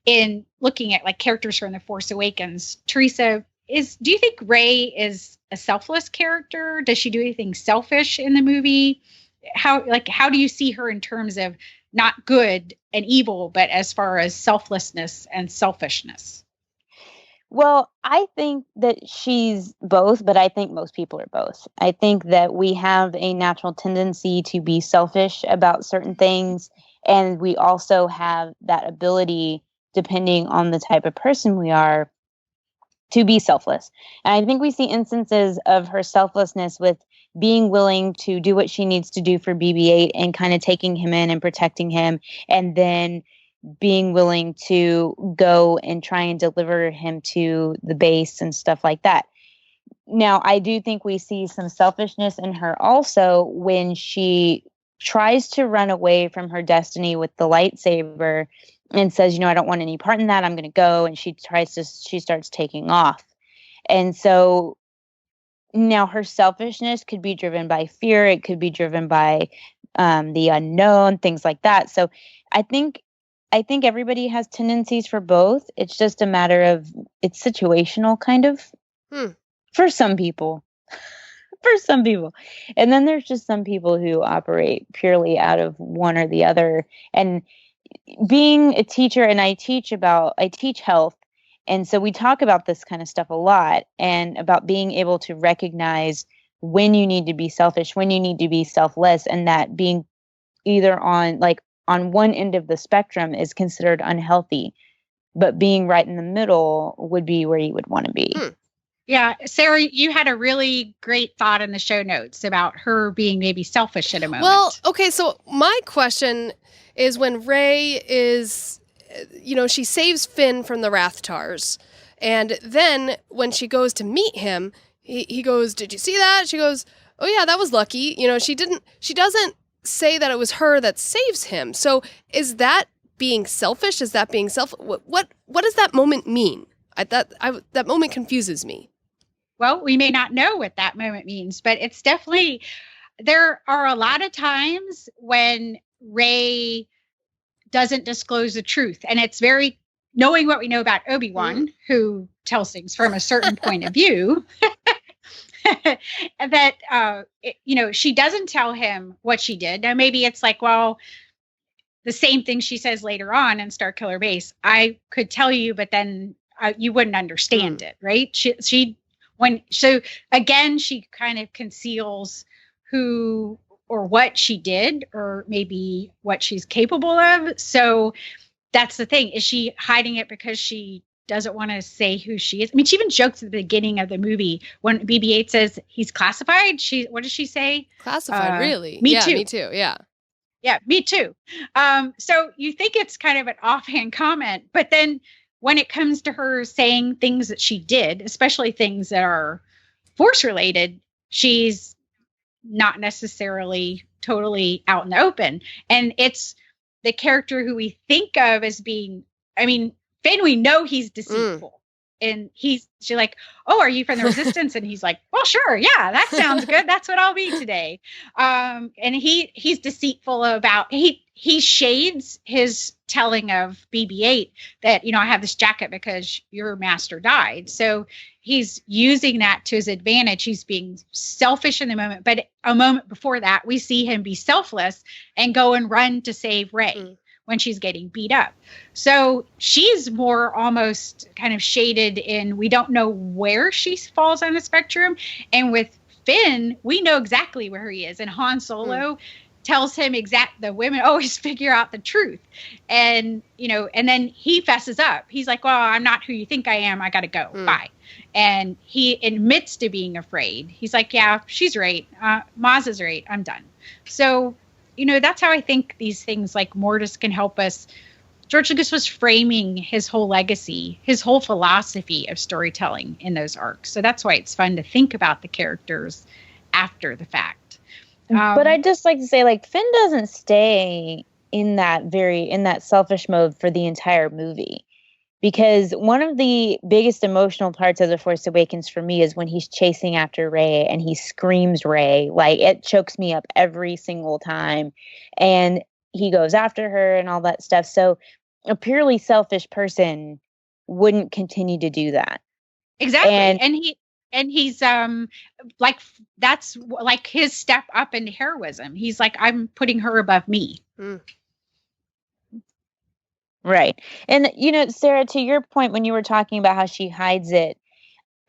in looking at like characters from The Force Awakens. Teresa, do you think Rey is a selfless character? Does she do anything selfish in the movie? How do you see her in terms of not good and evil, but as far as selflessness and selfishness? Well, I think that she's both, but I think most people are both. I think that we have a natural tendency to be selfish about certain things, and we also have that ability, depending on the type of person we are, to be selfless. And I think we see instances of her selflessness with being willing to do what she needs to do for BB-8 and kind of taking him in and protecting him, and then being willing to go and try and deliver him to the base and stuff like that. Now, I do think we see some selfishness in her also when she tries to run away from her destiny with the lightsaber and says, you know, I don't want any part in that. I'm going to go. And she starts taking off. And so now her selfishness could be driven by fear. It could be driven by the unknown, things like that. So I think everybody has tendencies for both. It's just a matter of, it's situational kind of for some people. For some people. And then there's just some people who operate purely out of one or the other. And being a teacher, and I teach health. And so we talk about this kind of stuff a lot, and about being able to recognize when you need to be selfish, when you need to be selfless, and that being either on one end of the spectrum is considered unhealthy, but being right in the middle would be where you would want to be. Yeah. Sarah, you had a really great thought in the show notes about her being maybe selfish at a moment. Well, okay. So my question is, when Rey is, she saves Finn from the Rathtars. And then when she goes to meet him, he goes, "Did you see that?" She goes, "Oh yeah, that was lucky." She doesn't say that it was her that saves him. So is that being selfish? Is that being what does that moment mean? That moment confuses me. Well, we may not know what that moment means, but it's definitely, there are a lot of times when Rey doesn't disclose the truth. And it's very, knowing what we know about Obi-Wan, who tells things from a certain point of view, that, she doesn't tell him what she did. Now, maybe it's like, well, the same thing she says later on in Starkiller Base. I could tell you, but then you wouldn't understand it, right? She kind of conceals who or what she did, or maybe what she's capable of. So that's the thing. Is she hiding it because she doesn't want to say who she is? I mean, she even jokes at the beginning of the movie when BB-8 says he's classified. What does she say? Classified, really? Me yeah, too. Me too. Yeah. Yeah, me too. So you think it's kind of an offhand comment, but then when it comes to her saying things that she did, especially things that are Force related, she's not necessarily totally out in the open. And it's the character who we think of as being, I mean, Finn, we know he's deceitful. And she's like, oh, are you from the Resistance? And he's like, well, sure. Yeah, that sounds good. That's what I'll be today. And he's deceitful about, he shades his telling of BB-8 that, I have this jacket because your master died. So he's using that to his advantage. He's being selfish in the moment. But a moment before that, we see him be selfless and go and run to save Rey when she's getting beat up. So she's more almost kind of shaded in, we don't know where she falls on the spectrum. And with Finn, we know exactly where he is. And Han Solo tells him the women always figure out the truth. And, and then he fesses up. He's like, well, I'm not who you think I am. I got to go. Bye. And he admits to being afraid. He's like, yeah, she's right. Maz is right. I'm done. So, that's how I think these things like Mortis can help us. George Lucas was framing his whole legacy, his whole philosophy of storytelling in those arcs. So that's why it's fun to think about the characters after the fact. But I'd just like to say, like, Finn doesn't stay in that selfish mode for the entire movie. Because one of the biggest emotional parts of The Force Awakens for me is when he's chasing after Rey and he screams Rey. Like, it chokes me up every single time. And he goes after her and all that stuff. So a purely selfish person wouldn't continue to do that. Exactly. And he's like, that's like his step up into heroism. He's like, I'm putting her above me. Right. And, Sarah, to your point, when you were talking about how she hides it,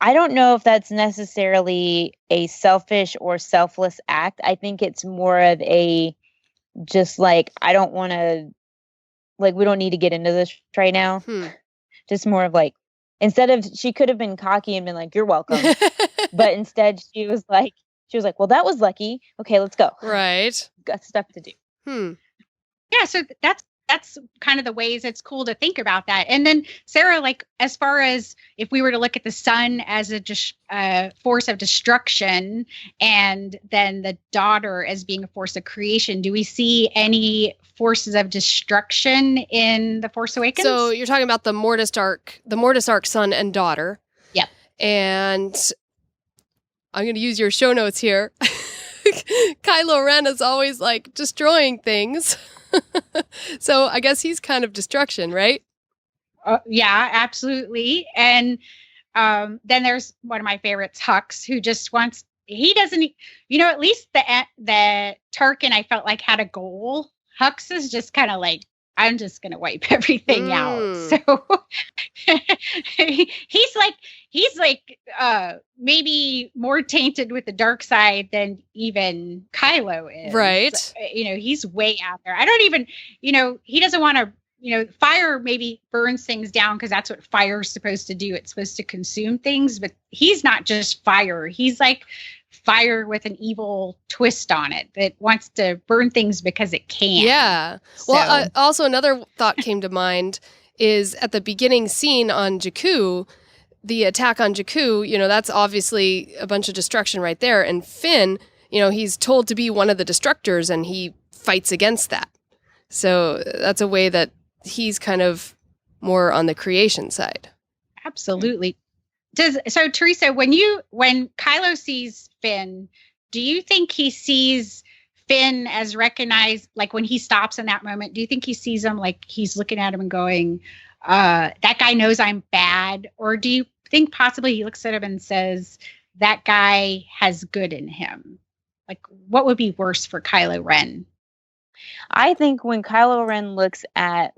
I don't know if that's necessarily a selfish or selfless act. I think it's more of a just like, I don't want to, like, we don't need to get into this right now. Just more of like, instead of, she could have been cocky and been like, you're welcome. But instead she was like, well, that was lucky. Okay, let's go. Right. Got stuff to do. Yeah. So that's kind of the ways it's cool to think about that. And then Sarah, like, as far as if we were to look at the sun as a force of destruction and then the daughter as being a force of creation, do we see any forces of destruction in The Force Awakens? So you're talking about the Mortis arc son and daughter. Yep. And I'm going to use your show notes here. Kylo Ren is always like destroying things. So I guess he's kind of destruction, right? Yeah, absolutely. And then there's one of my favorites, Hux, who just wants, he doesn't, at least the Tarkin I felt like had a goal. Hux is just kind of like, I'm just going to wipe everything out. So he's like maybe more tainted with the dark side than even Kylo is. Right. He's way out there. I don't even, he doesn't want to, fire maybe burns things down because that's what fire is supposed to do. It's supposed to consume things, but he's not just fire. He's like fire with an evil twist on it that wants to burn things because it can. Yeah. So. Well, also another thought came to mind is at the beginning scene on Jakku, the attack on Jakku, that's obviously a bunch of destruction right there. And Finn, he's told to be one of the destructors and he fights against that. So that's a way that he's kind of more on the creation side. Absolutely. So Teresa, when Kylo sees Finn, do you think he sees Finn as recognized, like when he stops in that moment, do you think he sees him like he's looking at him and going, that guy knows I'm bad? Or do you think possibly he looks at him and says, that guy has good in him? Like, what would be worse for Kylo Ren? I think when Kylo Ren looks at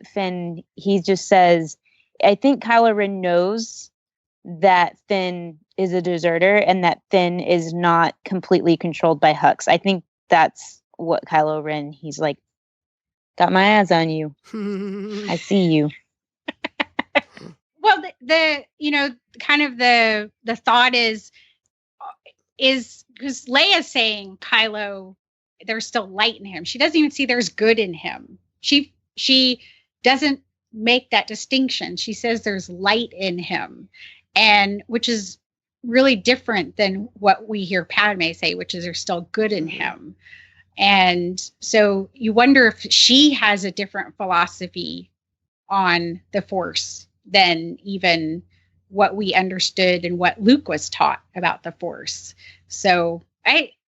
Finn, he just says, I think Kylo Ren knows that Finn is a deserter and that Finn is not completely controlled by Hux. I think that's what Kylo Ren, he's like, got my eyes on you. I see you. Well, the kind of the thought is because Leia's saying Kylo, there's still light in him. She doesn't even see there's good in him. She doesn't make that distinction. She says there's light in him, and which is really different than what we hear Padme say, which is there's still good in him. And so you wonder if she has a different philosophy on the Force than even what we understood and what Luke was taught about the Force. So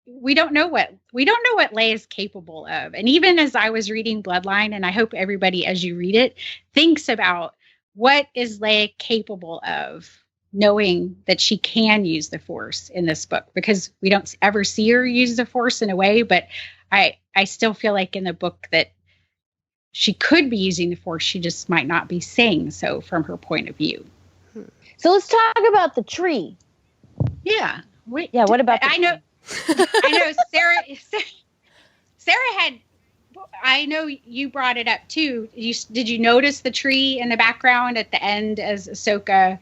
we don't know what Leia is capable of. And even as I was reading Bloodline, and I hope everybody, as you read it, thinks about what is Leia capable of, knowing that she can use the Force in this book, because we don't ever see her use the Force in a way, but I still feel like in the book that she could be using the Force. She just might not be saying so from her point of view. So let's talk about the tree. Yeah. What about the tree? I know Sarah had, I know you brought it up too. Did you notice the tree in the background at the end as Ahsoka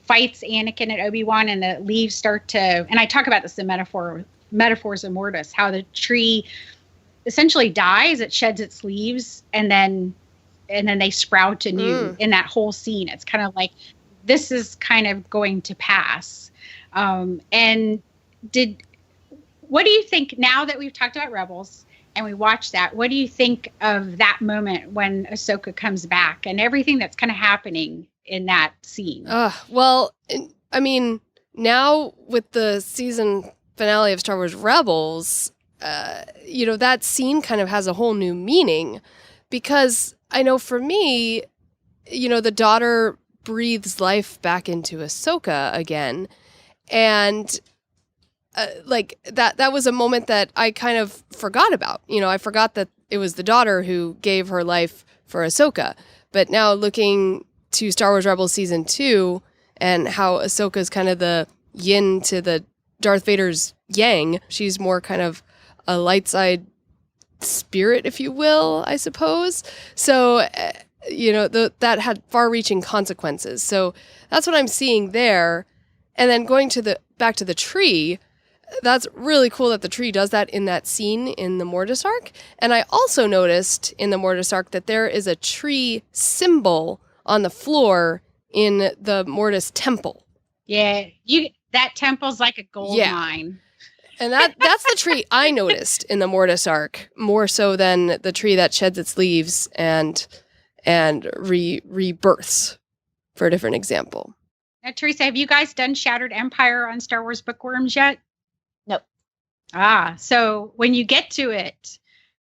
fights Anakin and Obi-Wan and the leaves start to, and I talk about this in Metaphors of Mortis, how the tree essentially dies, it sheds its leaves, and then they sprout anew in that whole scene. It's kind of like, this is kind of going to pass. And what do you think, now that we've talked about Rebels and we watched that, what do you think of that moment when Ahsoka comes back and everything that's kind of happening in that scene? Well, I mean, now with the season finale of Star Wars Rebels, that scene kind of has a whole new meaning, because I know for me, the daughter breathes life back into Ahsoka again. And that was a moment that I kind of forgot about. I forgot that it was the daughter who gave her life for Ahsoka. But now looking to Star Wars Rebels Season 2 and how Ahsoka's kind of the yin to the Darth Vader's yang, she's more kind of a light side spirit, if you will, I suppose. So, that had far-reaching consequences. So that's what I'm seeing there. And then going back to the tree, that's really cool that the tree does that in that scene in the Mortis arc. And I also noticed in the Mortis arc that there is a tree symbol on the floor in the Mortis temple. Yeah, that temple's like a gold mine. And that's the tree I noticed in the Mortis arc, more so than the tree that sheds its leaves and rebirths, for a different example. Now, Teresa, have you guys done Shattered Empire on Star Wars Bookworms yet? Nope. So when you get to it,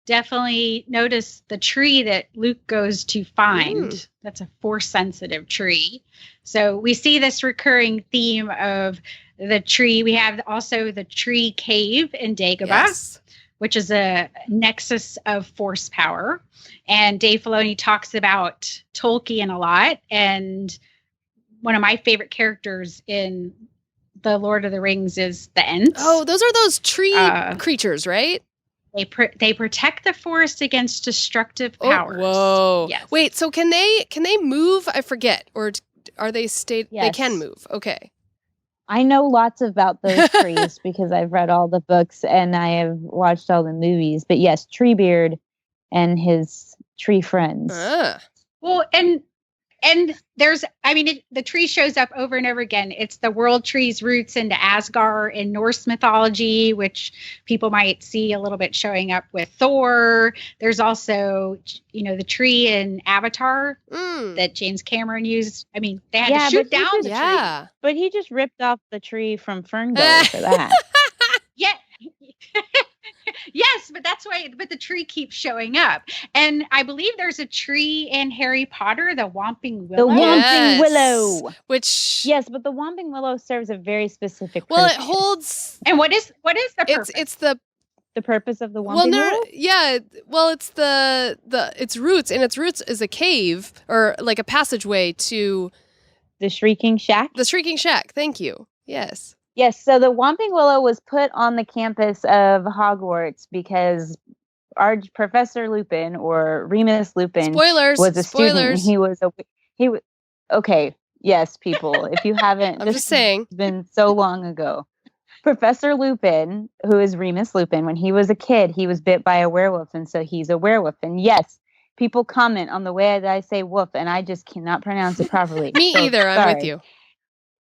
definitely notice the tree that Luke goes to find. That's a Force-sensitive tree. So we see this recurring theme of the tree. We have also the tree cave in Dagobah, which is a nexus of Force power. And Dave Filoni talks about Tolkien a lot. And one of my favorite characters in the Lord of the Rings is the Ents. Oh, those are those tree creatures, right? They protect the forest against destructive powers. Whoa. Yes. Wait, so can they move? I forget. Or are they They can move. Okay. I know lots about those trees because I've read all the books and I have watched all the movies. But yes, Treebeard and his tree friends. Well, and there's, the tree shows up over and over again. It's the world tree's roots into Asgard in Norse mythology, which people might see a little bit showing up with Thor. There's also, the tree in Avatar that James Cameron used. They had to shoot down the tree. But he just ripped off the tree from Ferngully for that. Yeah. Yes, but that's why. But the tree keeps showing up, and I believe there's a tree in Harry Potter, the Whomping Willow. The Whomping Willow, which but the Whomping Willow serves a very specific purpose. Well, it holds. And what is the purpose? It's the purpose of the Whomping Willow. Yeah. Well, it's its roots, and its roots is a cave or like a passageway to the Shrieking Shack. The Shrieking Shack. Thank you. Yes. Yes, so the Whomping Willow was put on the campus of Hogwarts because our Professor Lupin, or Remus Lupin, was a student. He was okay. Yes, people, if you haven't, I'm just saying, it's been so long ago. Professor Lupin, who is Remus Lupin, when he was a kid, he was bit by a werewolf, and so he's a werewolf. And yes, people comment on the way that I say "wolf," and I just cannot pronounce it properly. Me either. I'm with you.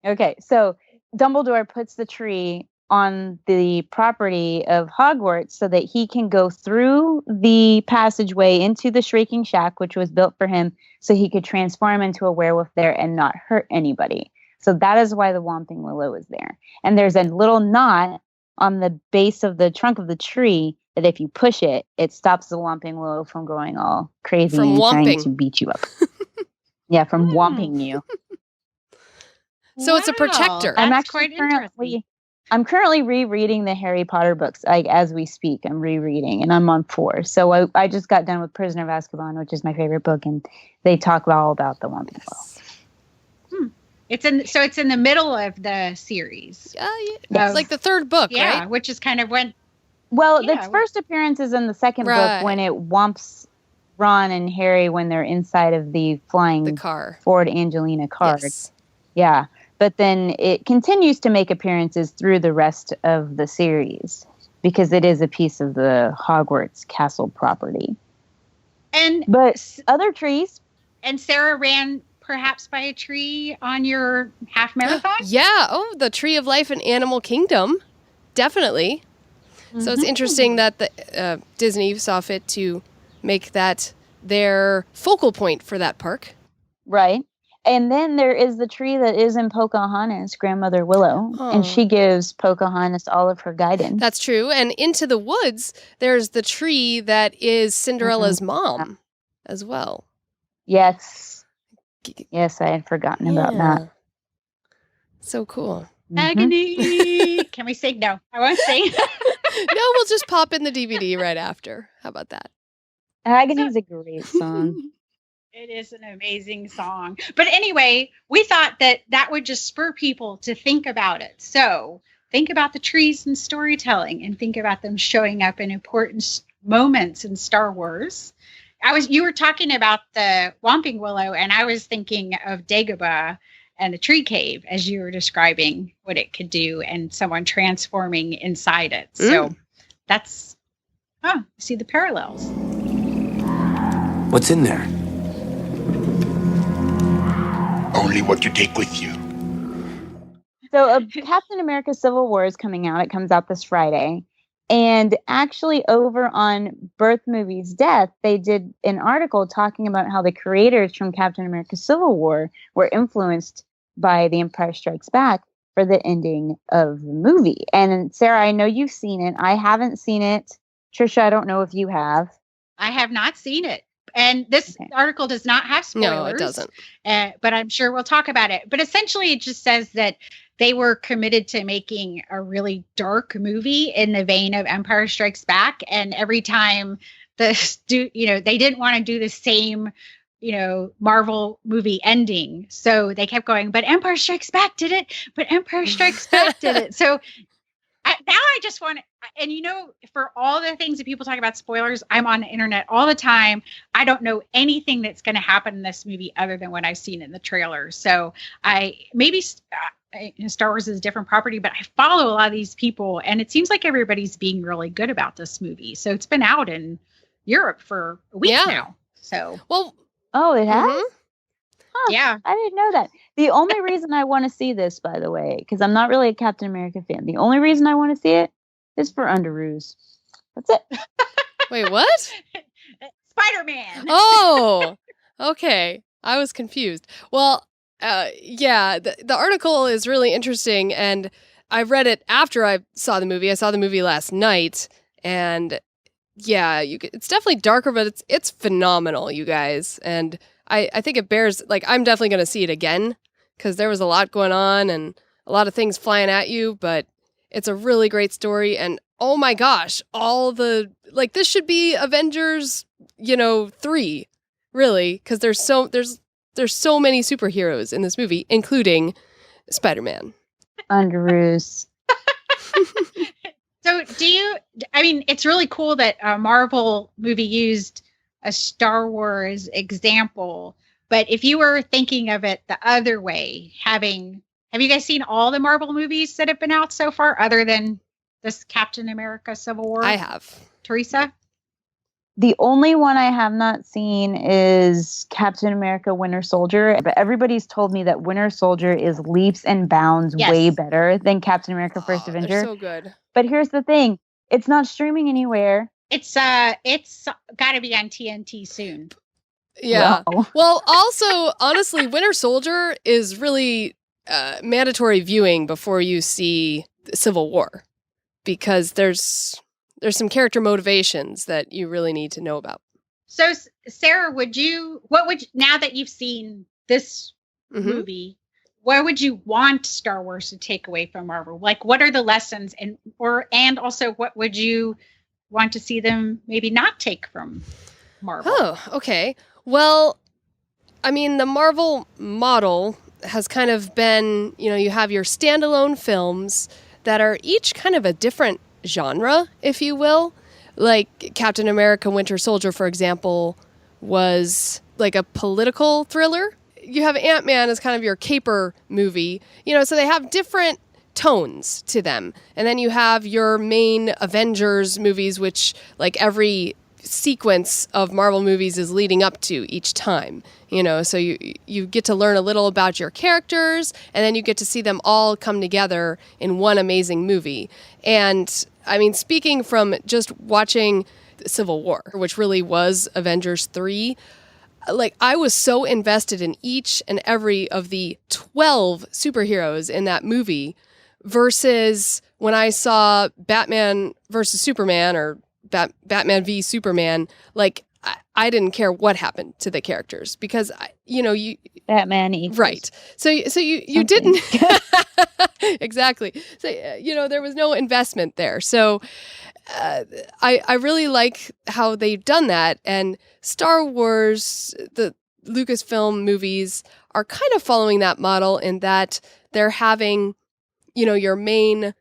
Okay, so Dumbledore puts the tree on the property of Hogwarts so that he can go through the passageway into the Shrieking Shack, which was built for him, so he could transform into a werewolf there and not hurt anybody. So that is why the Whomping Willow is there. And there's a little knot on the base of the trunk of the tree that if you push it, it stops the Whomping Willow from going all crazy From and trying whomping. to beat you up. Yeah, from whomping you. So it's a protector. I'm That's actually quite interesting. I'm currently rereading the Harry Potter books. As we speak, I'm rereading, and I'm on 4. So I just got done with Prisoner of Azkaban, which is my favorite book, and they talk all about the Whomping Willow. It's in the middle of the series. It's like the third book, Yeah, right? which is kind of when. Well, Yeah, its first appearance is in the second Right. book when it whomps Ron and Harry when they're inside of the flying car. Ford Angelina car. Yes. Yeah, but then it continues to make appearances through the rest of the series because it is a piece of the Hogwarts castle property. But other trees. And Sarah ran perhaps by a tree on your half marathon? Yeah. Oh, the Tree of Life in Animal Kingdom. Definitely. So it's interesting that the Disney saw fit to make that their focal point for that park. Right. And then there is the tree that is in Pocahontas, Grandmother Willow, and she gives Pocahontas all of her guidance. That's true. And Into the Woods, there's the tree that is Cinderella's mom as well. Yes. Yes, I had forgotten about that. So cool. Agony. Can we sing? No, I won't sing. No, we'll just pop in the DVD right after. How about that? Agony is a great song. It is an amazing song. But anyway, we thought that would just spur people to think about it. So think about the trees and storytelling and think about them showing up in important moments in Star Wars. You were talking about the Whomping Willow, and I was thinking of Dagobah and the tree cave as you were describing what it could do and someone transforming inside it. So that's, see the parallels. What's in there? Only what you take with you. So Captain America Civil War is coming out. It comes out this Friday. And actually over on Birth Movies Death, they did an article talking about how the creators from Captain America Civil War were influenced by The Empire Strikes Back for the ending of the movie. And Sarah, I know you've seen it. I haven't seen it. Tricia, I don't know if you have. I have not seen it. And this article does not have spoilers. No, it doesn't. But I'm sure we'll talk about it. But essentially, it just says that they were committed to making a really dark movie in the vein of Empire Strikes Back. And every time they didn't want to do the same, Marvel movie ending. So they kept going, but Empire Strikes Back did it. But Empire Strikes Back did it. So now I just want to, and for all the things that people talk about spoilers, I'm on the internet all the time. I don't know anything that's going to happen in this movie other than what I've seen in the trailer. So Star Wars is a different property, but I follow a lot of these people, and it seems like everybody's being really good about this movie. So it's been out in Europe for a week now. So it has? Huh, yeah, I didn't know that. The only reason I want to see this, by the way, because I'm not really a Captain America fan, the only reason I want to see it is for Underoos. That's it. Wait, what? Spider-Man. Oh, okay. I was confused. Well, the article is really interesting, and I read it after I saw the movie. I saw the movie last night, and it's definitely darker, but it's phenomenal, you guys. And I think it bears, I'm definitely going to see it again because there was a lot going on and a lot of things flying at you, but it's a really great story. And oh my gosh, this should be Avengers, 3, really, because there's so many superheroes in this movie, including Spider-Man. Underoos. So it's really cool that a Marvel movie used a Star Wars example, but if you were thinking of it the other way, have you guys seen all the Marvel movies that have been out so far other than this Captain America Civil War? I have. Teresa? The only one I have not seen is Captain America Winter Soldier, but everybody's told me that Winter Soldier is leaps and bounds way better than Captain America First Avenger. They're so good. But here's the thing. It's not streaming anywhere. It's got to be on TNT soon. Yeah. Wow. Well, also, honestly, Winter Soldier is really mandatory viewing before you see Civil War, because there's some character motivations that you really need to know about. So, Sarah, now that you've seen this movie, what would you want Star Wars to take away from Marvel? Like, what are the lessons, and also what would you want to see them maybe not take from Marvel? Oh, okay. Well, I mean, the Marvel model has kind of been, you have your standalone films that are each kind of a different genre, if you will. Like Captain America Winter Soldier, for example, was like a political thriller. You have Ant-Man as kind of your caper movie, so they have different tones to them. And then you have your main Avengers movies, which like every sequence of Marvel movies is leading up to each time, so you get to learn a little about your characters, and then you get to see them all come together in one amazing movie. And I mean, speaking from just watching Civil War, which really was Avengers 3, like I was so invested in each and every of the 12 superheroes in that movie versus when I saw Batman versus Superman or Batman v Superman, like I didn't care what happened to the characters because you Batman equals right. So you didn't exactly. So there was no investment there. So I really like how they've done that, and Star Wars, the Lucasfilm movies are kind of following that model in that they're having your main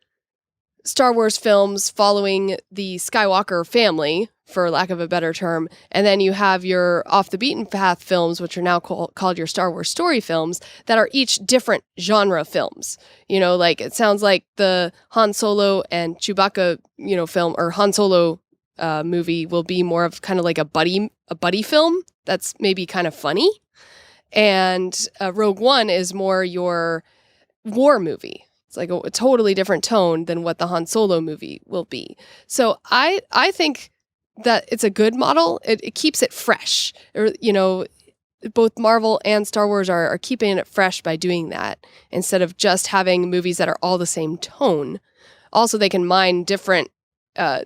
Star Wars films following the Skywalker family, for lack of a better term, and then you have your off the beaten path films, which are now called your Star Wars story films, that are each different genre films. Like it sounds like the Han Solo and Chewbacca, film, or Han Solo movie will be more of kind of like a buddy film that's maybe kind of funny, and Rogue One is more your war movie. It's like a totally different tone than what the Han Solo movie will be. So I think that it's a good model. It keeps it fresh. Both Marvel and Star Wars are keeping it fresh by doing that instead of just having movies that are all the same tone. Also, they can mine different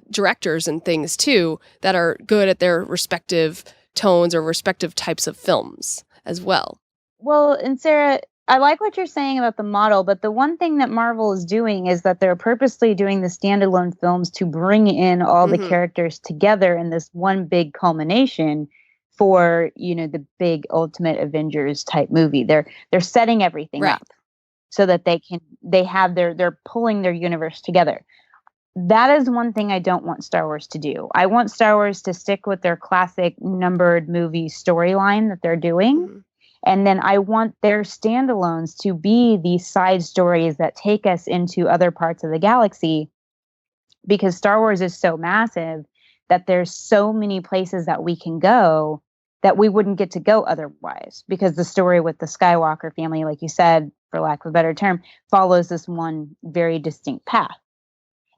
directors and things too that are good at their respective tones or respective types of films as well. Well, and Sarah, I like what you're saying about the model, but the one thing that Marvel is doing is that they're purposely doing the standalone films to bring in all the characters together in this one big culmination for, the big Ultimate Avengers type movie. They're setting everything up so that they're pulling their universe together. That is one thing I don't want Star Wars to do. I want Star Wars to stick with their classic numbered movie storyline that they're doing. And then I want their standalones to be these side stories that take us into other parts of the galaxy, because Star Wars is so massive that there's so many places that we can go that we wouldn't get to go otherwise, because the story with the Skywalker family, like you said, for lack of a better term, follows this one very distinct path.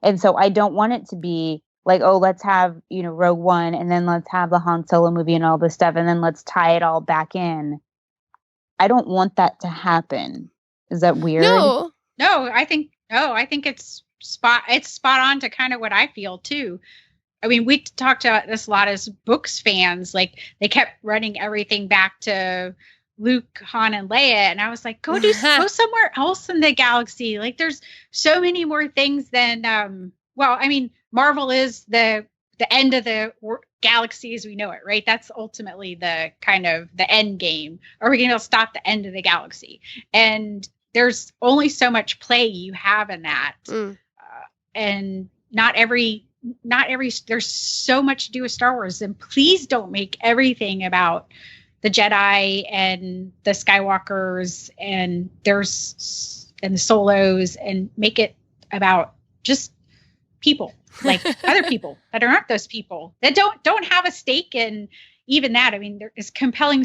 And so I don't want it to be like, oh, let's have, Rogue One, and then let's have the Han Solo movie and all this stuff, and then let's tie it all back in. I don't want that to happen. Is that weird? No, I think it's spot on to kind of what I feel too. I mean, we talked about this a lot as books fans. Like they kept running everything back to Luke, Han, and Leia, and I was like, go somewhere else in the galaxy. Like there's so many more things than Marvel is the end of the galaxy as we know it, right? That's ultimately the kind of the end game. Are we going to stop the end of the galaxy? And there's only so much play you have in that. And not every, there's so much to do with Star Wars, and please don't make everything about the Jedi and the Skywalkers and the Solos, and make it about just people. like other people that aren't those people that don't have a stake in even that. I mean, there is compelling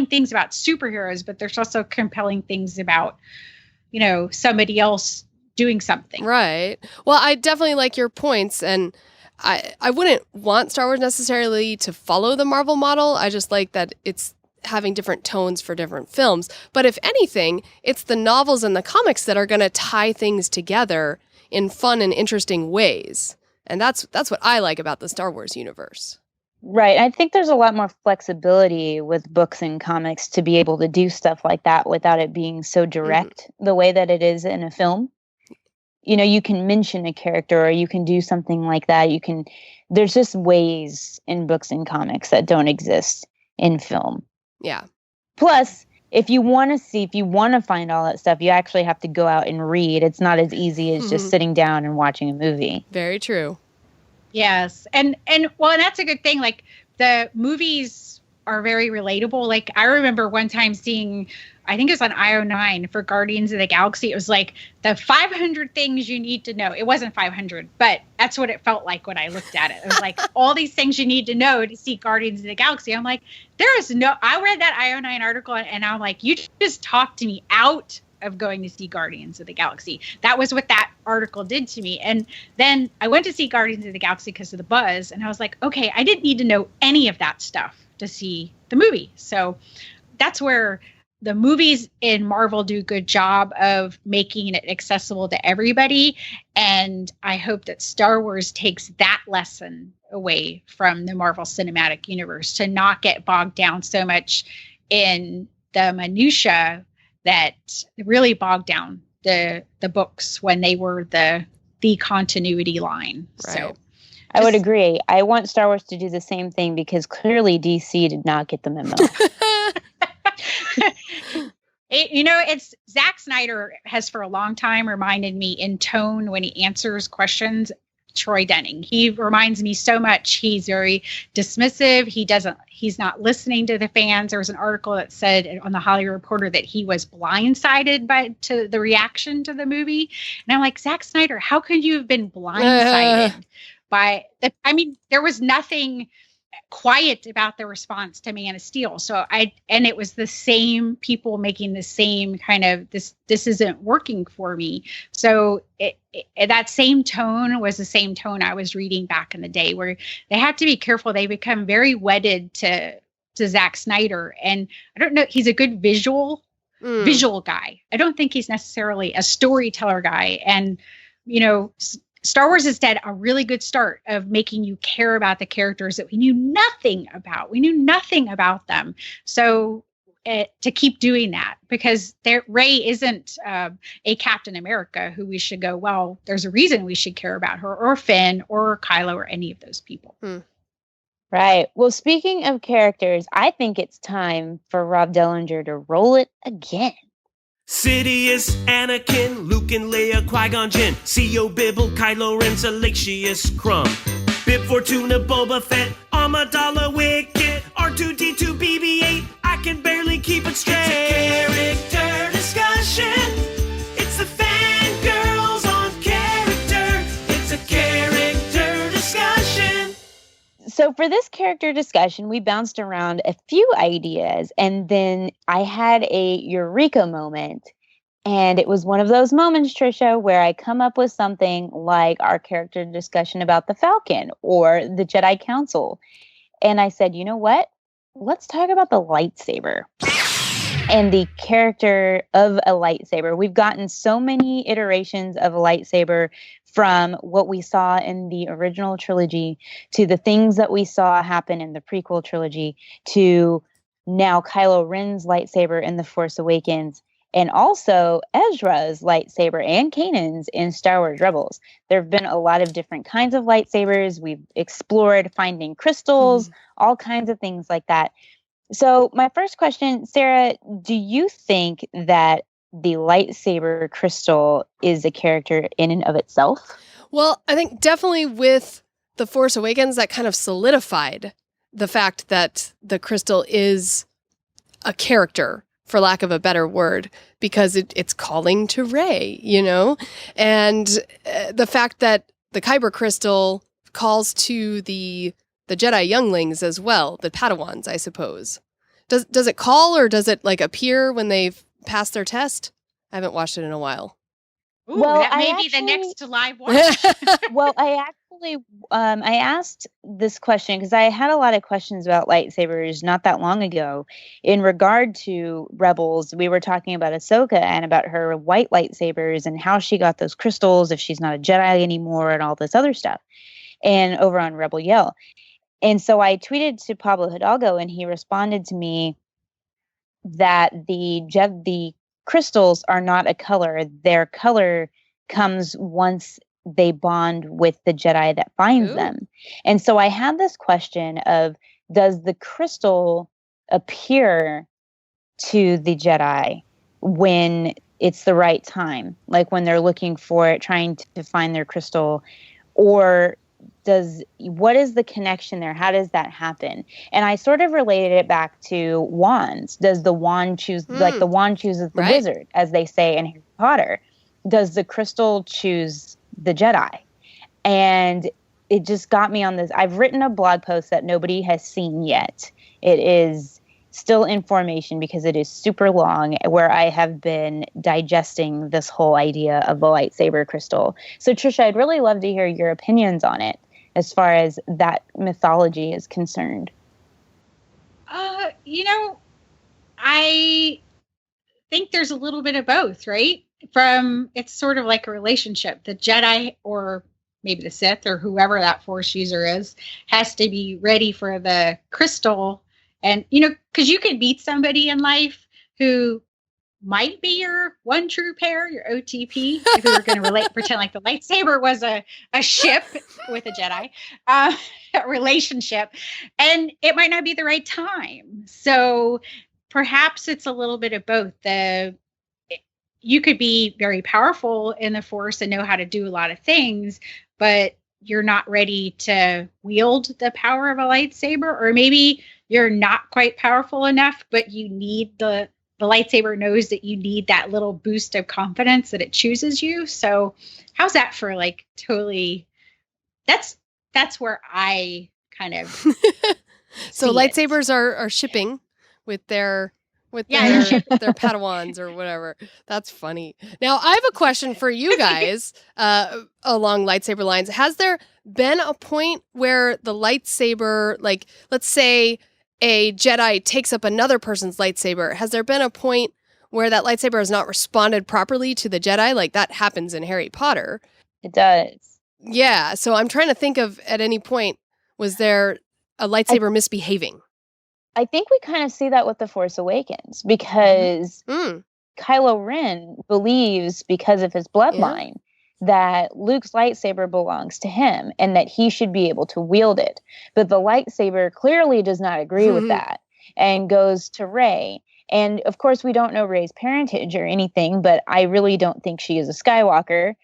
things about superheroes, but there's also compelling things about, somebody else doing something. Right. Well, I definitely like your points, and I wouldn't want Star Wars necessarily to follow the Marvel model. I just like that it's having different tones for different films. But if anything, it's the novels and the comics that are going to tie things together in fun and interesting ways. And that's what I like about the Star Wars universe. Right. I think there's a lot more flexibility with books and comics to be able to do stuff like that without it being so direct the way that it is in a film. You can mention a character or you can do something like that. There's just ways in books and comics that don't exist in film. Yeah. Plus, if you want to find all that stuff, you actually have to go out and read. It's not as easy as just sitting down and watching a movie. Very true. Yes. And that's a good thing. Like, the movies are very relatable. Like, I remember one time seeing, I think it was on IO9 for Guardians of the Galaxy. It was like the 500 things you need to know. It wasn't 500, but that's what it felt like when I looked at it. It was like all these things you need to know to see Guardians of the Galaxy. I'm like, I read that IO9 article and I'm like, you just talked me out of going to see Guardians of the Galaxy. That was what that article did to me. And then I went to see Guardians of the Galaxy because of the buzz. And I was like, okay, I didn't need to know any of that stuff to see the movie. So that's where the movies in Marvel do a good job of making it accessible to everybody. And I hope that Star Wars takes that lesson away from the Marvel Cinematic Universe to not get bogged down so much in the minutia that really bogged down the books when they were the continuity line. Right. So I would agree. I want Star Wars to do the same thing because clearly DC did not get the memo. It's Zack Snyder has for a long time reminded me in tone when he answers questions, Troy Denning. He reminds me so much. He's very dismissive. He's not listening to the fans. There was an article that said on the Hollywood Reporter that he was blindsided to the reaction to the movie. And I'm like, Zack Snyder, how could you have been blindsided by that? I mean, there was nothing quiet about the response to Man of Steel. And it was the same people making the same kind of this isn't working for me. So that same tone was the same tone I was reading back in the day, where they have to be careful. They become very wedded to Zack Snyder. And I don't know, he's a good visual guy. I don't think he's necessarily a storyteller guy. And, Star Wars has had a really good start of making you care about the characters that we knew nothing about. We knew nothing about them. So to keep doing that, because Rey isn't a Captain America who we should go, well, there's a reason we should care about her, or Finn or Kylo or any of those people. Right. Well, speaking of characters, I think it's time for Rob Dellinger to roll it again. Sidious, Anakin, Luke and Leia, Qui-Gon Jinn, C.O. Bibble, Kylo Ren, Salacious Crumb, Bib Fortuna, Boba Fett, Amidala, Wicket, R2-D2, BB-8, I can barely keep it straight. It's a character discussion. It's the Fangirls on character. It's a character discussion. So for this character discussion, we bounced around a few ideas, and then I had a eureka moment. And it was one of those moments, Tricia, where I come up with something like our character discussion about the Falcon or the Jedi Council. And I said, you know what? Let's talk about the lightsaber and the character of a lightsaber. We've gotten so many iterations of a lightsaber, from what we saw in the original trilogy to the things that we saw happen in the prequel trilogy to now Kylo Ren's lightsaber in The Force Awakens, and also Ezra's lightsaber and Kanan's in Star Wars Rebels. There have been a lot of different kinds of lightsabers. We've explored finding crystals, all kinds of things like that. So my first question, Sarah, do you think that the lightsaber crystal is a character in and of itself? Well, I think definitely with The Force Awakens, that kind of solidified the fact that the crystal is a character, for lack of a better word, because it's calling to Rey, And the fact that the Kyber crystal calls to the Jedi younglings as well, the Padawans, I suppose. Does it call, or does it like appear when they've passed their test? I haven't watched it in a while. Ooh, that may be the next live watch. Well, I asked this question because I had a lot of questions about lightsabers not that long ago. In regard to Rebels, we were talking about Ahsoka and about her white lightsabers and how she got those crystals if she's not a Jedi anymore and all this other stuff. And over on Rebel Yell. And so I tweeted to Pablo Hidalgo, and he responded to me that the crystals are not a color. Their color comes once they bond with the Jedi that finds them. And so I had this question of, does the crystal appear to the Jedi when it's the right time? Like when they're looking for it, trying to find their crystal, or what is the connection there? How does that happen? And I sort of related it back to wands. Does the wand choose, like the wand chooses the wizard, as they say in Harry Potter? Does the crystal choose the Jedi? And it just got me on this. I've written a blog post that nobody has seen yet. It is still in formation because it is super long, where I have been digesting this whole idea of the lightsaber crystal. So Tricia, I'd really love to hear your opinions on it as far as that mythology is concerned. I think there's a little bit of both, right? It's sort of like a relationship. The Jedi, or maybe the Sith, or whoever that Force user is, has to be ready for the crystal. And, because you can meet somebody in life who might be your one true pair, your OTP, if we were going to pretend like the lightsaber was a ship with a Jedi, a relationship, and it might not be the right time. So perhaps it's a little bit of both. You could be very powerful in the Force and know how to do a lot of things, but you're not ready to wield the power of a lightsaber, or maybe you're not quite powerful enough, but you need the lightsaber knows that you need that little boost of confidence that it chooses you. So how's that for like totally, that's where I kind of So lightsabers are shipping with their Padawans or whatever. That's funny. Now, I have a question for you guys along lightsaber lines. Has there been a point where the lightsaber, like, let's say a Jedi takes up another person's lightsaber, has there been a point where that lightsaber has not responded properly to the Jedi? Like, that happens in Harry Potter. It does. Yeah. So I'm trying to think of, at any point, was there a lightsaber misbehaving? I think we kind of see that with The Force Awakens, because Kylo Ren believes, because of his bloodline, that Luke's lightsaber belongs to him and that he should be able to wield it. But the lightsaber clearly does not agree with that and goes to Rey. And of course, we don't know Rey's parentage or anything, but I really don't think she is a Skywalker.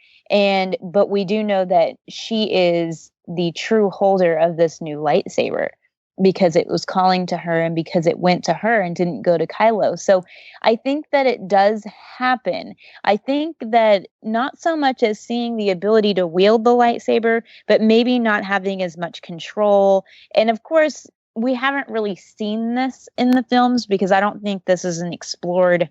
But we do know that she is the true holder of this new lightsaber, because it was calling to her and because it went to her and didn't go to Kylo. So I think that it does happen. I think that not so much as seeing the ability to wield the lightsaber, but maybe not having as much control. And of course, we haven't really seen this in the films because I don't think this is an explored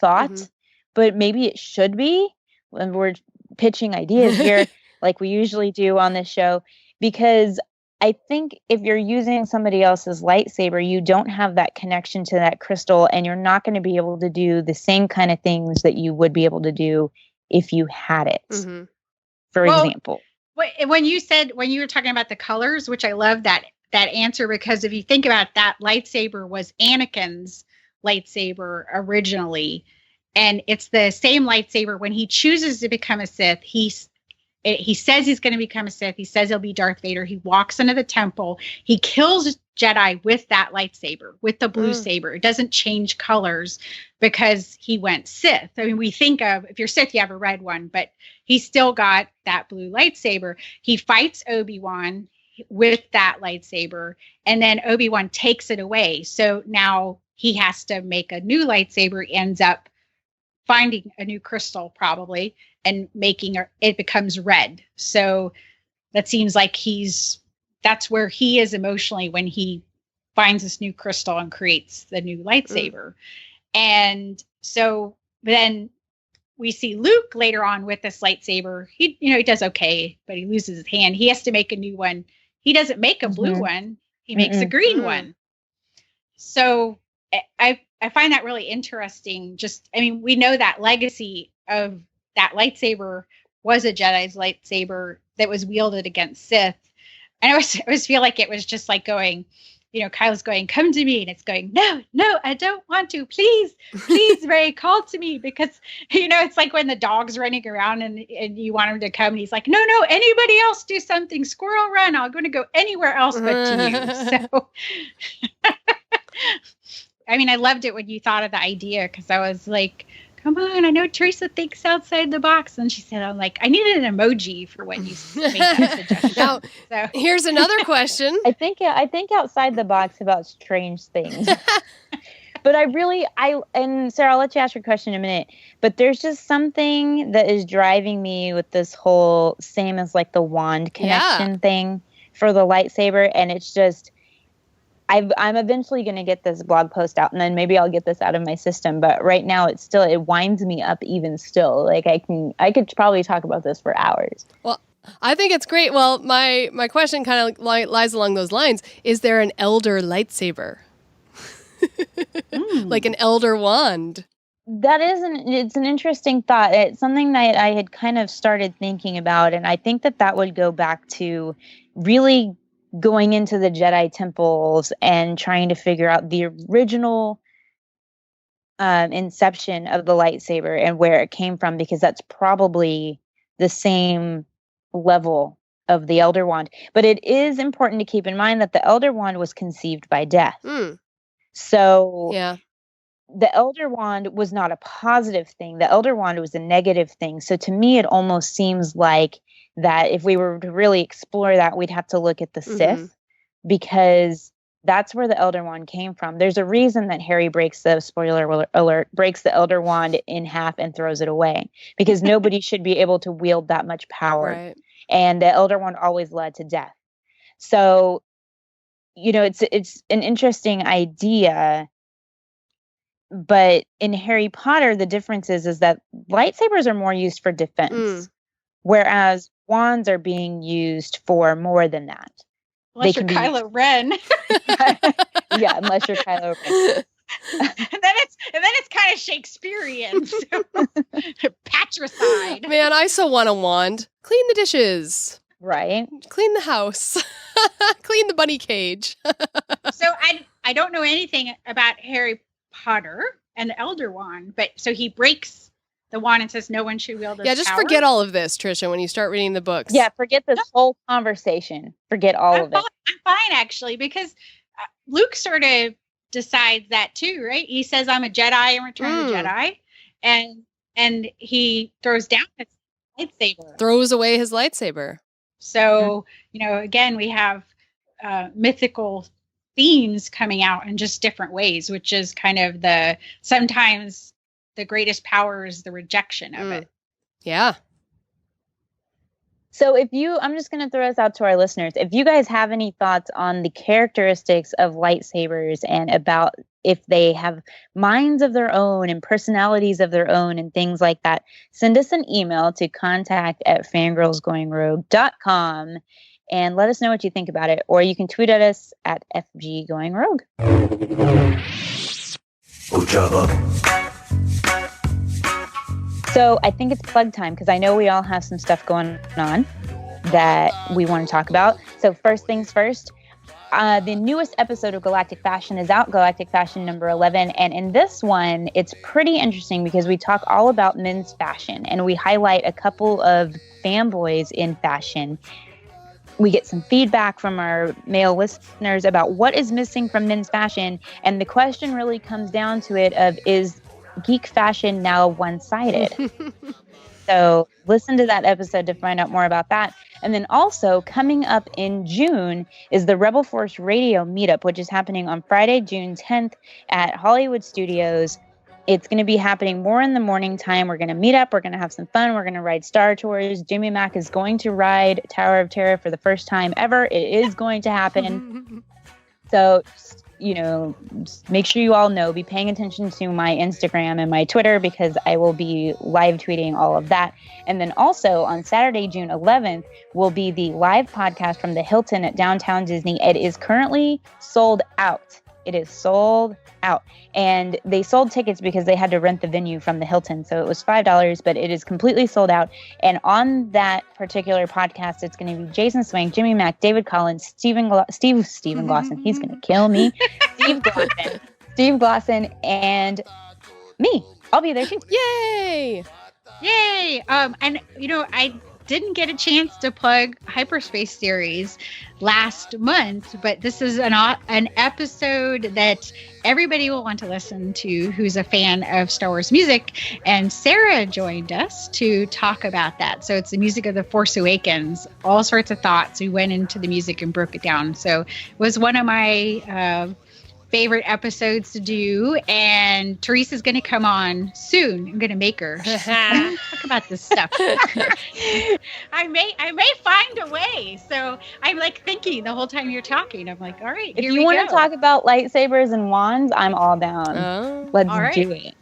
thought, but maybe it should be when we're pitching ideas here, like we usually do on this show, because I think if you're using somebody else's lightsaber, you don't have that connection to that crystal, and you're not going to be able to do the same kind of things that you would be able to do if you had it. For example. When you were talking about the colors, which I love that answer, because if you think about that lightsaber was Anakin's lightsaber originally, and it's the same lightsaber when he chooses to become a Sith. He says he's going to become a Sith. He says he'll be Darth Vader. He walks into the temple. He kills Jedi with that lightsaber, with the blue saber. It doesn't change colors because he went Sith. I mean, we think of, if you're Sith, you have a red one, but he's still got that blue lightsaber. He fights Obi-Wan with that lightsaber, and then Obi-Wan takes it away. So now he has to make a new lightsaber, ends up finding a new crystal probably and making it becomes red. So that seems like that's where he is emotionally when he finds this new crystal and creates the new lightsaber. And so then we see Luke later on with this lightsaber. He does okay, but he loses his hand. He has to make a new one. He doesn't make a blue one. He makes a green one. So I find that really interesting. We know that legacy of that lightsaber was a Jedi's lightsaber that was wielded against Sith. And I always feel like it was just like going, Kylo's going, come to me. And it's going, no, I don't want to. Please, Rey, call to me. Because, it's like when the dog's running around and you want him to come. And he's like, no, anybody else do something. Squirrel run. I'm going to go anywhere else but to you. So, I loved it when you thought of the idea, because I was like, come on, I know Teresa thinks outside the box. And she said, I'm like, I need an emoji for when you make that suggestion. Now, so here's another question. I think outside the box about strange things. But and Sarah, I'll let you ask your question in a minute, but there's just something that is driving me with this whole same as like the wand connection thing for the lightsaber. And it's just, I'm eventually going to get this blog post out, and then maybe I'll get this out of my system. But right now, it winds me up even still. Like I could probably talk about this for hours. Well, I think it's great. Well, my question kind of lies along those lines. Is there an elder lightsaber? Like an elder wand? It's an interesting thought. It's something that I had kind of started thinking about, and I think that would go back to really going into the Jedi temples and trying to figure out the original inception of the lightsaber and where it came from, because that's probably the same level of the Elder Wand. But it is important to keep in mind that the Elder Wand was conceived by death. So the Elder Wand was not a positive thing. The Elder Wand was a negative thing. So to me, it almost seems like that if we were to really explore that, we'd have to look at the Sith, because that's where the Elder Wand came from. There's a reason that Harry breaks the Elder Wand in half and throws it away, because nobody should be able to wield that much power. Right. And the Elder Wand always led to death. So, it's an interesting idea. But in Harry Potter, the difference is that lightsabers are more used for defense, whereas wands are being used for more than that. Unless you're Kylo Ren. Yeah, unless you're Kylo Ren. and then it's kind of Shakespearean. So. Patricide. Man, I so want a wand. Clean the dishes. Right. Clean the house. Clean the bunny cage. So I don't know anything about Harry Potter and the Elder Wand, but so he breaks the wand and says no one should wield this Yeah, just power. forget all of this, Tricia, when you start reading the books. Yeah, forget this whole conversation. Forget all of it. I'm fine, actually, because Luke sort of decides that too, right? He says, I'm a Jedi in Return of the Jedi. And he throws down his lightsaber. Throws away his lightsaber. So, again, we have mythical themes coming out in just different ways, which is kind of sometimes the greatest power is the rejection of it. Yeah. So I'm just going to throw this out to our listeners. If you guys have any thoughts on the characteristics of lightsabers and about if they have minds of their own and personalities of their own and things like that, send us an email to contact@fangirlsgoingrogue.com and let us know what you think about it. Or you can tweet at us at FGGoingRogue. So I think it's plug time, because I know we all have some stuff going on that we want to talk about. So first things first, the newest episode of Galactic Fashion is out, Galactic Fashion number 11. And in this one, it's pretty interesting because we talk all about men's fashion and we highlight a couple of fanboys in fashion. We get some feedback from our male listeners about what is missing from men's fashion. And the question really comes down to it of, is geek fashion now one-sided? So listen to that episode to find out more about that. And then also coming up in June is the Rebel Force Radio Meetup, which is happening on Friday, June 10th at Hollywood Studios. It's going to be happening more in the morning time. We're going to meet up. We're going to have some fun. We're going to ride Star Tours. Jimmy Mack is going to ride Tower of Terror for the first time ever. It is going to happen. So, make sure you all know, be paying attention to my Instagram and my Twitter, because I will be live tweeting all of that. And then also on Saturday, June 11th, will be the live podcast from the Hilton at Downtown Disney. It is currently sold out. It is sold out. And they sold tickets because they had to rent the venue from the Hilton. So it was $5, but it is completely sold out. And on that particular podcast, it's going to be Jason Swank, Jimmy Mack, David Collins, Steven Glosson. He's going to kill me. Steve Glosson, and me. I'll be there too. Yay! Yay! And I didn't get a chance to plug Hyperspace Series last month, but this is an episode that everybody will want to listen to who's a fan of Star Wars music, and Sarah joined us to talk about that. So it's the music of The Force Awakens, all sorts of thoughts. We went into the music and broke it down. So it was one of my favorite episodes to do, and Teresa's going to come on soon. I'm going to make her talk about this stuff. I may find a way. So I'm like thinking the whole time you're talking. I'm like, all right, if you want to talk about lightsabers and wands, I'm all down. Let's do it.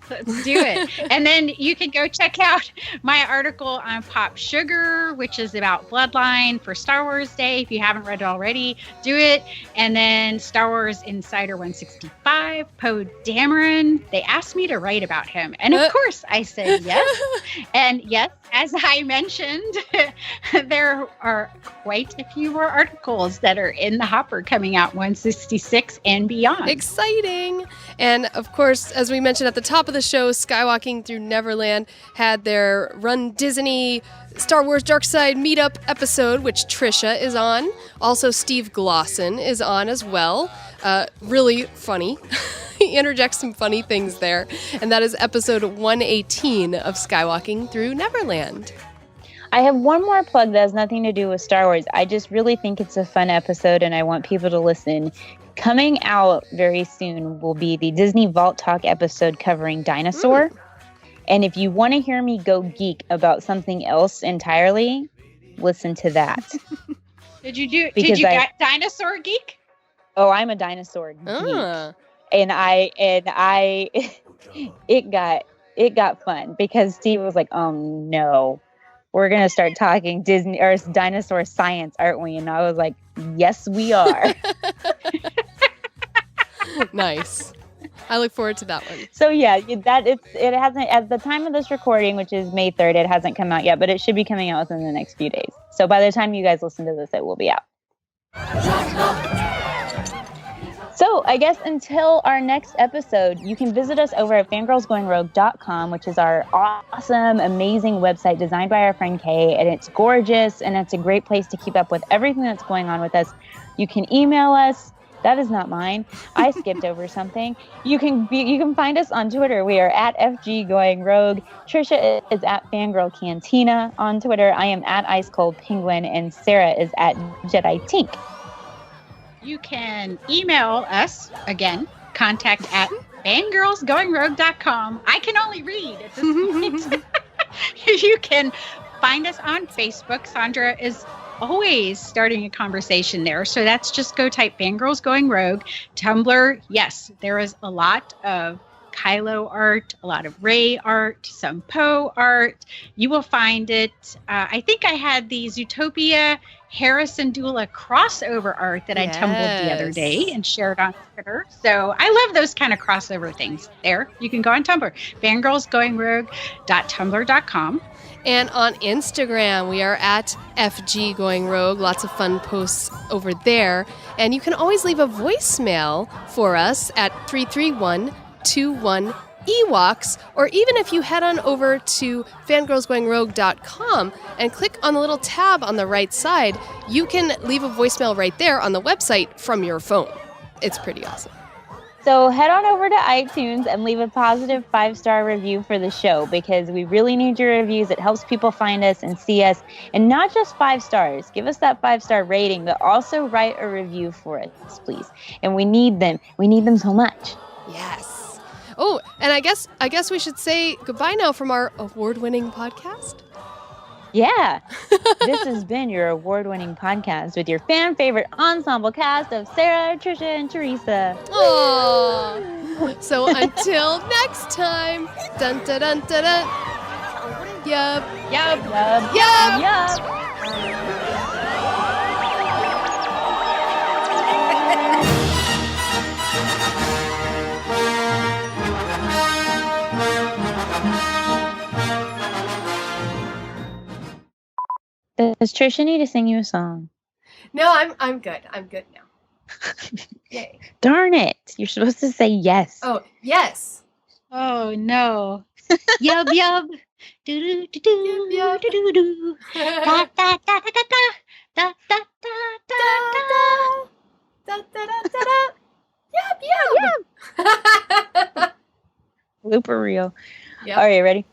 Let's do it. And then you can go check out my article on Pop Sugar, which is about Bloodline for Star Wars Day. If you haven't read it already, do it. And then Star Wars Insider 165, Poe Dameron. They asked me to write about him. And of course I said yes. And yes, as I mentioned, there are quite a few more articles that are in the hopper coming out 166 and beyond. Exciting. And of course, as we mentioned at the top of the show, Skywalking Through Neverland had their runDisney Star Wars Dark Side meetup episode, which Tricia is on. Also, Steve Glosson is on as well. Really funny. He interjects some funny things there. And that is episode 118 of Skywalking Through Neverland. I have one more plug that has nothing to do with Star Wars. I just really think it's a fun episode, and I want people to listen. Coming out very soon will be the Disney Vault Talk episode covering Dinosaur. And if you want to hear me go geek about something else entirely, listen to that. Did you get Dinosaur Geek? Oh, I'm a dinosaur geek. And it got fun because Steve was like, "Oh no, we're gonna start talking Disney or dinosaur science, aren't we?" And I was like, "Yes, we are." Nice. I look forward to that one. So yeah, it hasn't, at the time of this recording, which is May 3rd, it hasn't come out yet, but it should be coming out within the next few days. So by the time you guys listen to this, it will be out. So I guess until our next episode, you can visit us over at fangirlsgoingrogue.com, which is our awesome, amazing website designed by our friend Kay, and it's gorgeous, and it's a great place to keep up with everything that's going on with us. You can email us. That is not mine. I skipped over something. You can find us on Twitter. We are at FG Going Rogue. Tricia is at Fangirl Cantina on Twitter. I am at Ice Cold Penguin, and Sarah is at Jedi Tink. You can email us, again, contact at fangirlsgoingrogue.com. I can only read at this point. You can find us on Facebook. Sandra is always starting a conversation there. So that's just go type Fangirls Going Rogue. Tumblr, yes, there is a lot of Kylo art, a lot of Rey art, some Poe art. You will find it. I think I had the Zootopia Harrison Dula crossover art that I tumbled the other day and shared on Twitter. So I love those kind of crossover things. There, you can go on Tumblr, fangirlsgoingrogue.tumblr.com. And on Instagram, we are at FG Going Rogue. Lots of fun posts over there. And you can always leave a voicemail for us at 331-21 Ewoks, or even if you head on over to fangirlsgoingrogue.com and click on the little tab on the right side, you can leave a voicemail right there on the website from your phone. It's pretty awesome. So head on over to iTunes and leave a positive 5-star review for the show, because we really need your reviews. It helps people find us and see us. And not just 5 stars. Give us that 5-star rating, but also write a review for us, please. And we need them. We need them so much. Yes. Oh, and I guess we should say goodbye now from our award-winning podcast. Yeah. This has been your award-winning podcast with your fan favorite ensemble cast of Sarah, Tricia, and Teresa. Aww. So until next time. Dun dun dun dun dun. Yup. Yup. Yup. Yup. Yup. Does Tricia need to sing you a song? No, I'm good. I'm good now. Yay. Darn it. You're supposed to say yes. Oh, yes. Oh, no. Yub, yub. Do do do do do do do. Da da da da da da da da da da da. Yub, yub. Blooper reel. Yep. All right, ready?